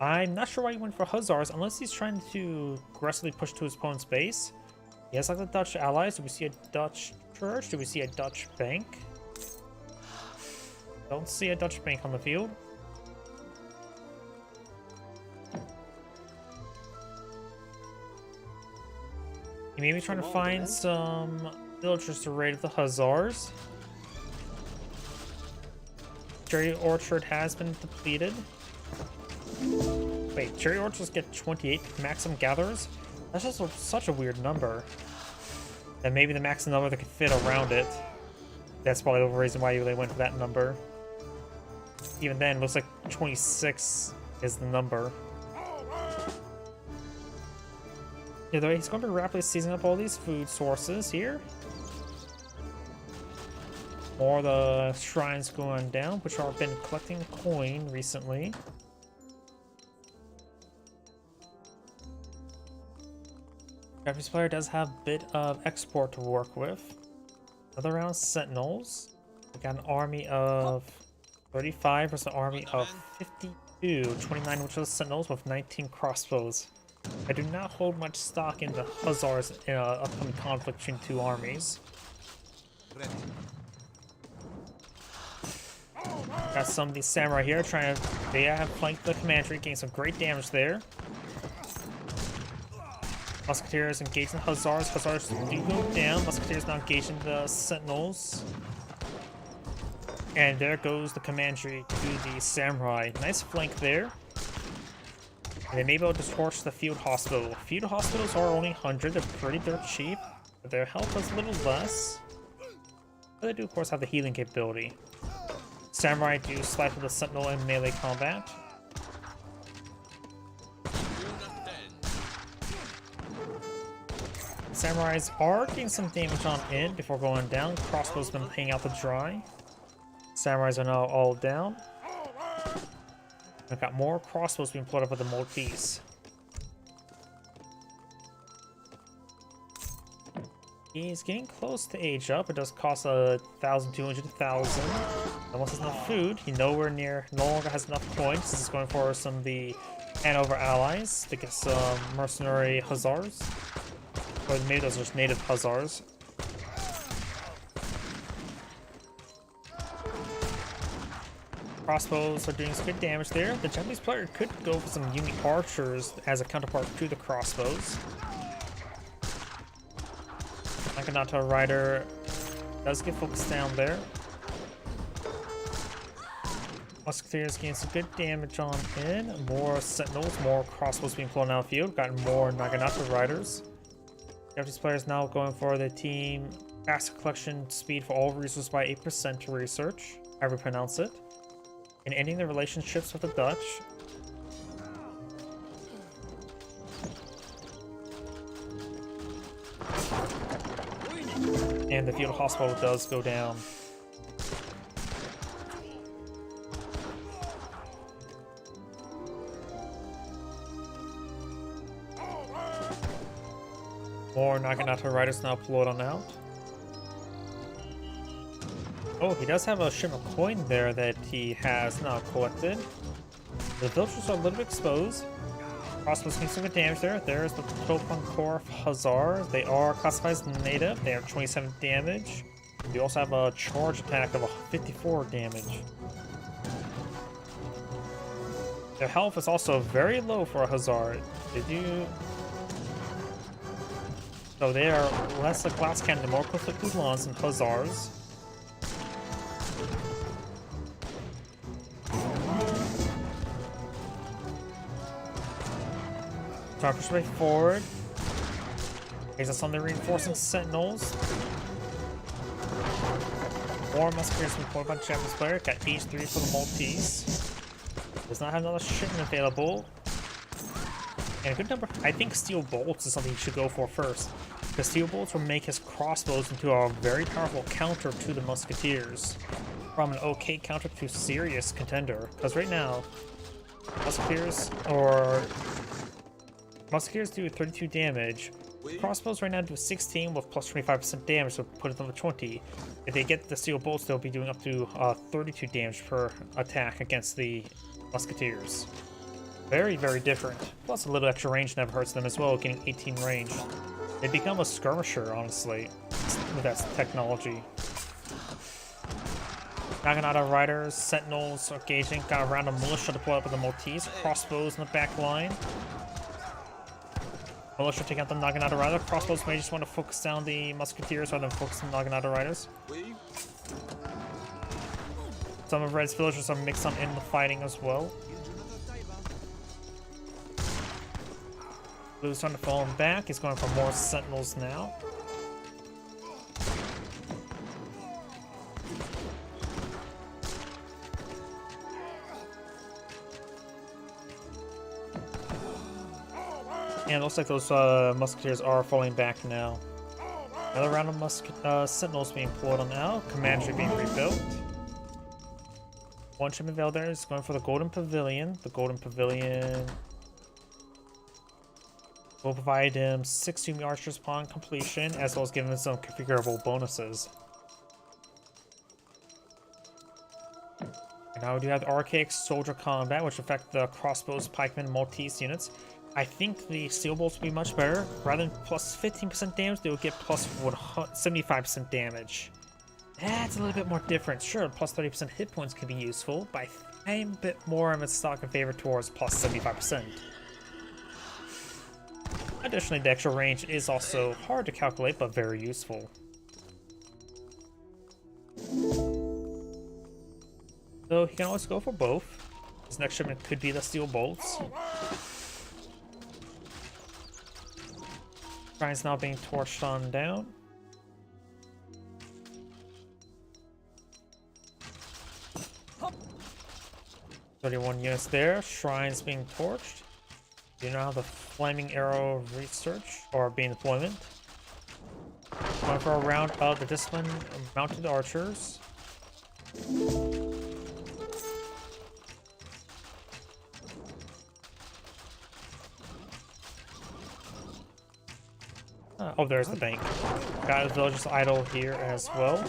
I'm not sure why he went for Hussars unless he's trying to aggressively push to his opponent's base. He has like the Dutch allies. Do we see a Dutch church? Do we see a Dutch bank? Don't see a Dutch bank on the field. He may be trying to find some villagers to raid the Hussars. Cherry Orchard has been depleted. Wait, Cherry Orchards get 28 maximum gatherers? That's just such a weird number. And maybe the maximum number that could fit around it. That's probably the reason why they went for that number. Even then, it looks like 26 is the number. Yeah, though he's going to be rapidly seizing up all these food sources here. More of the shrines going down, which have been collecting coin recently. Japanese player does have a bit of export to work with. Another round of sentinels. We got an army of 35 versus an army of 52. 29 which are the sentinels with 19 crossbows. I do not hold much stock in the Hussars in an upcoming conflict between two armies. Ready. Got some of these samurai here trying to. They have flanked the commandery, getting some great damage there. Musketeers engaging the Hussars. Hussars do go down. Musketeers now engaging the sentinels. And there goes the commandery to the samurai. Nice flank there. And then maybe I'll just torch the field hospital. Field hospitals are only 100, they're pretty dirt cheap. But their health is a little less. But they do, of course, have the healing capability. Samurai do slide with the sentinel in melee combat. Samurais are getting some damage on in before going down. Crossbows been hanging out to dry. Samurais are now all down. I've got more crossbows being put up with the Maltese. He's getting close to age up. It does cost 1,200 to 1,000. Almost has enough food. He no longer has enough coins. This is going for some of the Hanover allies to get some mercenary hussars. Or maybe those are just native hussars. Crossbows are doing some good damage there. The Japanese player could go for some unique archers as a counterpart to the crossbows. Naginata Rider does get focused down there. Musketeers gain some good damage on in. More sentinels, more crossbows being flown out of the field. Got more Naginata Riders. Japanese players now going for the team faster collection speed for all resources by 8% to research, however you pronounce it, and ending the relationships with the Dutch. And the field hospital does go down. More Naginata Riders now pulled on out. Oh, he does have a shipment coin there that he has now collected. The villagers are a little bit exposed. Crossbows doing some good damage there. There's the Topankorf Hussar. They are classified as native. They have 27 damage. We also have a charge attack of 54 damage. Their health is also very low for a Hussar. They do... So they are less like glass cannon, more close to Uhlans and Hussars. Try to push way forward. Here's us on the reinforcing sentinels. More musketeers from the by Japanese player. Got H3 for the Maltese. Does not have another shipment available. And a good number. I think steel bolts is something you should go for first. Because steel bolts will make his crossbows into a very powerful counter to the musketeers. From an okay counter to serious contender. Because right now, musketeers do 32 damage. Crossbows right now do 16 with plus 25% damage, so put it on the 20. If they get the steel bolts, they'll be doing up to 32 damage per attack against the musketeers. Very, very different. Plus a little extra range never hurts them as well, getting 18 range. They become a skirmisher, honestly, with that technology. Naginata Riders, Sentinels are engaging, got a round of militia to pull up with the Maltese, crossbows in the back line. Militia taking out the Naginata Rider. Crossbows may just want to focus down the Musketeers rather than focus on Naginata Riders. Some of Red's villagers are mixed on in the fighting as well. Blue's trying to fall him back. He's going for more Sentinels now. And it looks like those Musketeers are falling back now. Another round of Sentinels being pulled on now. Commandery being rebuilt. One shipment available there is going for the Golden Pavilion. The Golden Pavilion will provide him 6 Yumi archers upon completion, as well as giving him some configurable bonuses. And now we do have the Archaic Soldier Combat, which affect the crossbows, pikemen, Maltese units. I think the steel bolts will be much better. Rather than plus 15% damage, they will get plus 75% damage. That's a little bit more different. Sure, plus 30% hit points could be useful, but I'm a bit more of a stock in favor towards plus 75%. Additionally, the extra range is also hard to calculate, but very useful. So he can always go for both. His next shipment could be the steel bolts. Shrines now being torched on down. Hup. 31 units there. Shrines being torched. You know how the flaming arrow research or being deployment. Going for a round of the disciplined mounted archers. Oh, there's the bank. Got a villagers idle here as well.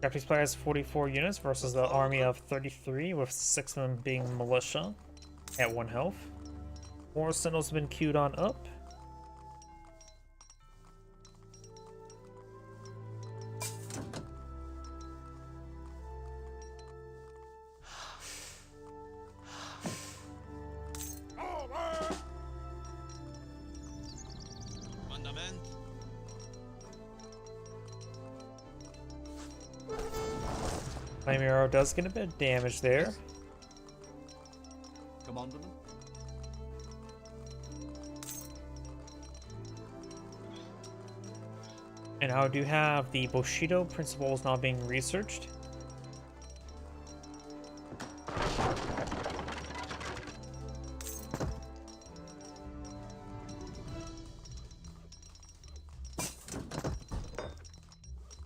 Japanese player has 44 units versus the army of 33, with 6 of them being militia at 1 health. More sentinels have been queued on up. Mandament. Flame arrow does get a bit of damage there. Commandant. And I do have the Bushido principles now being researched.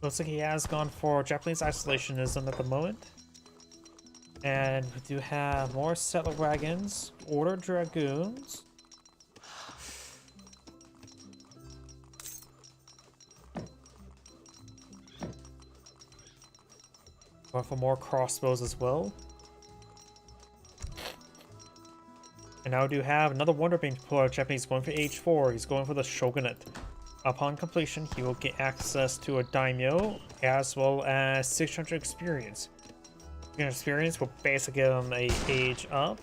Looks like he has gone for Japanese isolationism at the moment. And we do have more settler wagons, order dragoons. Going for more crossbows as well. And now we do have another wonder being deployed. Japanese going for H4. He's going for the shogunate. Upon completion, he will get access to a daimyo as well as 600 experience. 600 experience will basically give him a age up.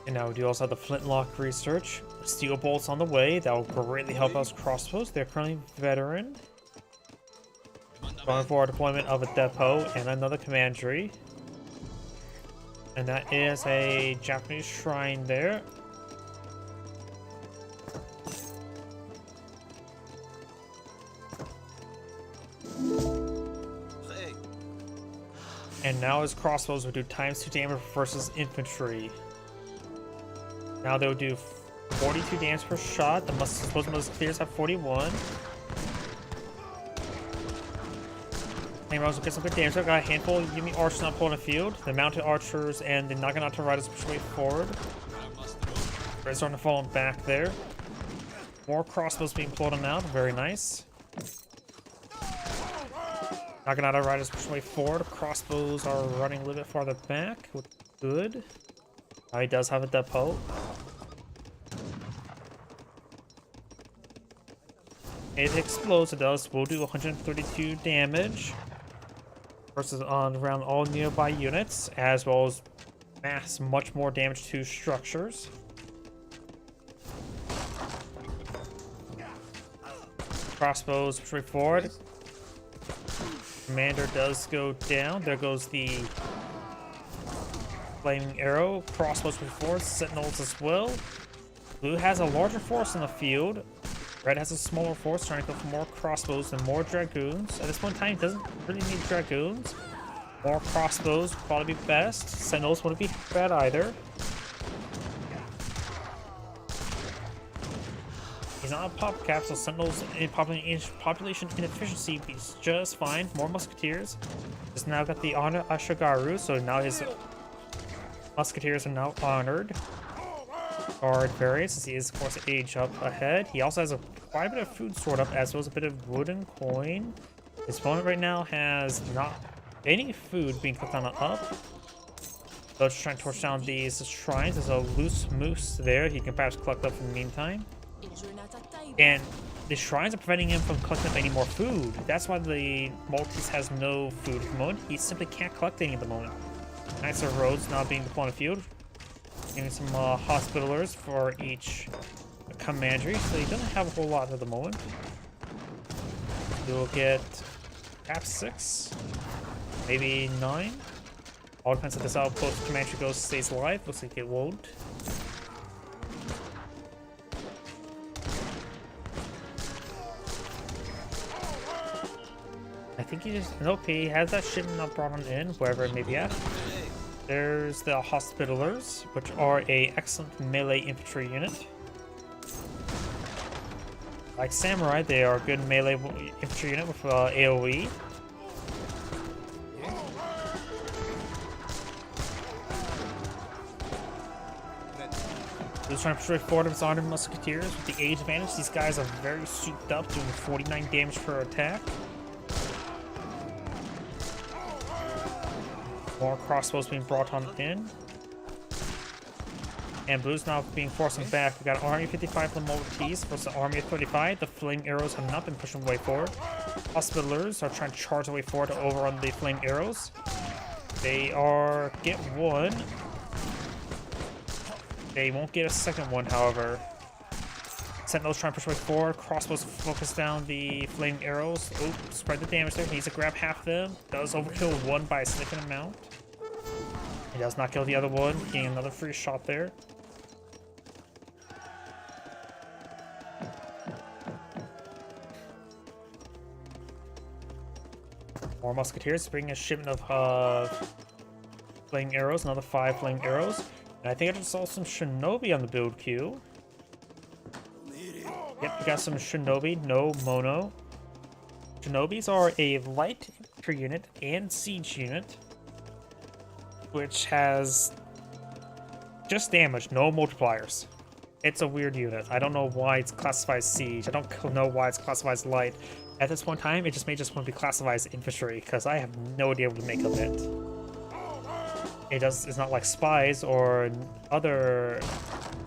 And now we do also have the flintlock research. Steel bolts on the way. That will greatly help us crossbows. They're currently veteran. Going for a deployment of a depot and another commandery. And that is a Japanese shrine there. Hey. And now his crossbows will do ×2 damage versus infantry. Now they'll do 42 damage per shot. The supposed musketeers have 41. Flamerose will get some good damage. I've got a handful of Yumi archers not pulling the field. The mounted archers and the Naginata riders push way forward. I must move. They're starting to fall back there. More crossbows being pulled on out. Very nice. Naginata riders push way forward. Crossbows are running a little bit farther back. Good. Now he does have a depot. It explodes, it does. We'll do 132 damage. Versus on around all nearby units, as well as much more damage to structures. Crossbows push forward. Commander does go down. There goes the flaming arrow. Crossbows push forward. Sentinels as well. Blue has a larger force in the field. Red has a smaller force, trying to go for more crossbows and more dragoons. At this point in time, doesn't really need dragoons. More crossbows would probably be best. Sentinels wouldn't be bad either. He's not a pop cap, so Sentinels in population inefficiency is just fine. More musketeers. He's now got the honor Ashigaru, so now his musketeers are now honored. Guard various, as he is of course age up ahead. He also has quite a bit of food stored up, as well as a bit of wooden coin. His opponent right now has not any food being cooked on the up. So just trying to torch down these shrines. There's a loose moose there he can perhaps collect up in the meantime. And the shrines are preventing him from collecting up any more food. That's why the Maltese has no food at the moment. He simply can't collect any at the moment. Knights of Rhodes now being deployed on the field. Getting some hospitalers for each commandery, so he doesn't have a whole lot at the moment. You'll get perhaps 6, maybe 9. All depends if this outpost commandery goes stays alive. Looks like it won't. I think he just nope. He has that shipment not brought on in, wherever it may be at. There's the Hospitalers, which are a excellent melee infantry unit. Like Samurai, they are a good melee infantry unit with AoE. He's trying to push forward with his armed musketeers with the age advantage. These guys are very souped up, doing 49 damage per attack. More crossbows being brought on in. And blue's now being forced back. We got Army 55 from the Maltese versus the Army of 35. The flame arrows have not been pushing the way forward. Hospitalers are trying to charge the way forward to overrun the flame arrows. They are get one. They won't get a second one, however. Sentinels trying to push way forward. Crossbows focus down the flame arrows. Oh, spread the damage there. He needs to grab half of them. Does overkill one by a significant amount. He does not kill the other one. Getting another free shot there. More musketeers bringing a shipment of flame arrows. Another 5 flame arrows. And I think I just saw some shinobi on the build queue. Yep, we got some shinobi, no mono. Shinobis are a light infantry unit and siege unit, which has just damage, no multipliers. It's a weird unit. I don't know why it's classified as siege. I don't know why it's classified as light. At this point in time, it just may just want to be classified as infantry, because I have no idea what to make of it. It's not like spies or other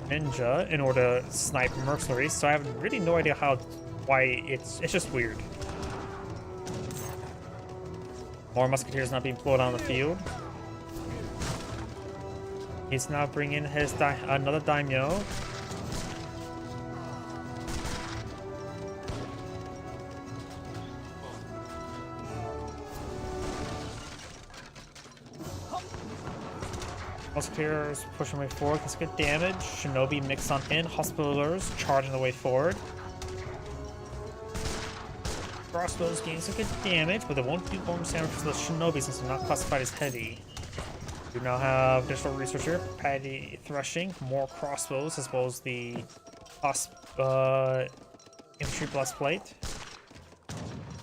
ninja in order to snipe mercenaries, so I have really no idea why it's just weird. More musketeers not being pulled on the field. He's now bringing his another daimyo. Musketeers pushing way forward. That's good damage. Shinobi mixed on in. Hospitalers charging the way forward. Crossbows getting some good damage, but they won't do bonus damage to the Shinobi since they're not classified as heavy. We now have Digital Researcher, Patty Threshing, more crossbows, as well as the Infantry Blast Plate.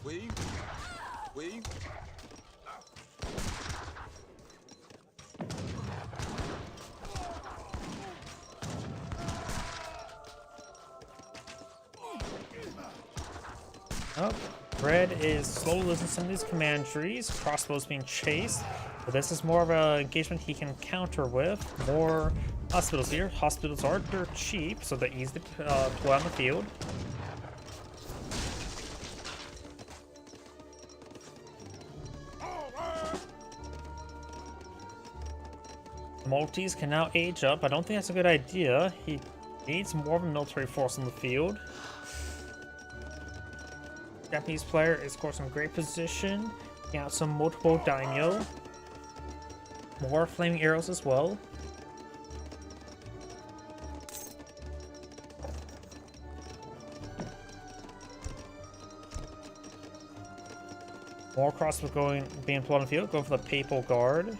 Weave. Oh, Red is slowly losing some of these commanderies. Crossbows being chased. But this is more of an engagement he can counter with. More hospitals here. Hospitals are dirt cheap, so they're easy to deploy on the field. The Maltese can now age up. I don't think that's a good idea. He needs more of a military force on the field. Japanese player is, of course, in great position. Got some multiple daimyo. More flaming arrows as well. More crossbows being deployed on the field. Going for the Papal Guard.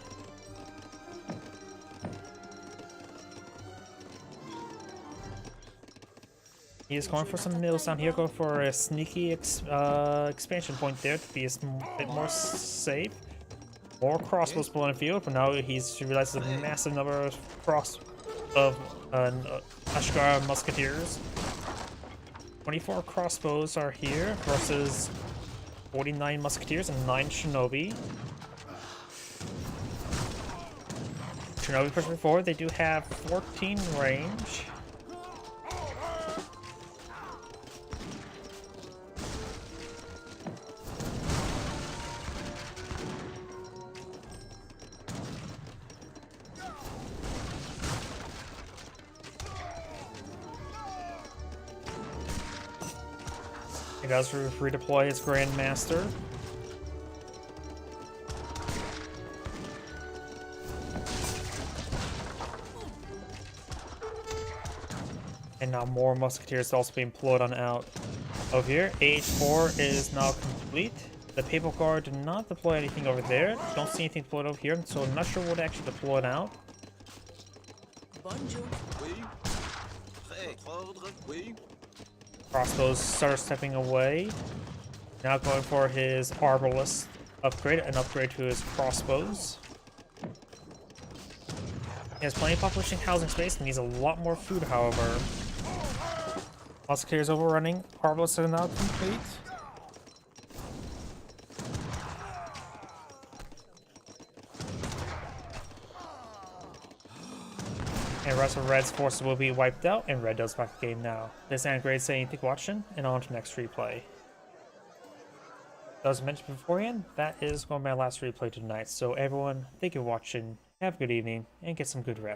He is going for some mills down here, going for a sneaky expansion point there to be a bit more safe. More crossbows blowing the field, but now he's realizes a massive number of Ashgar musketeers. 24 crossbows are here versus 49 musketeers and 9 shinobi. Shinobi pushing forward. They do have 14 range. He does redeploy his Grandmaster. And now more Musketeers also being pulled on out. Over here, AH4 is now complete. The Papal Guard did not deploy anything over there. Don't see anything deployed over here, so I'm not sure what actually deployed out. Bonjour. Oui. Prêt. Ordre. Oui. Crossbows started stepping away. Now going for his Arbalist upgrade, an upgrade to his crossbows. He has plenty of population housing space and needs a lot more food, however. Musketeers overrunning. Arbalists are now complete. And the rest of Red's forces will be wiped out, and Red does back the game now. This is Grade saying thank you for watching, and on to the next replay. As mentioned beforehand, that is going to be my last replay tonight. So everyone, thank you for watching, have a good evening, and get some good rest.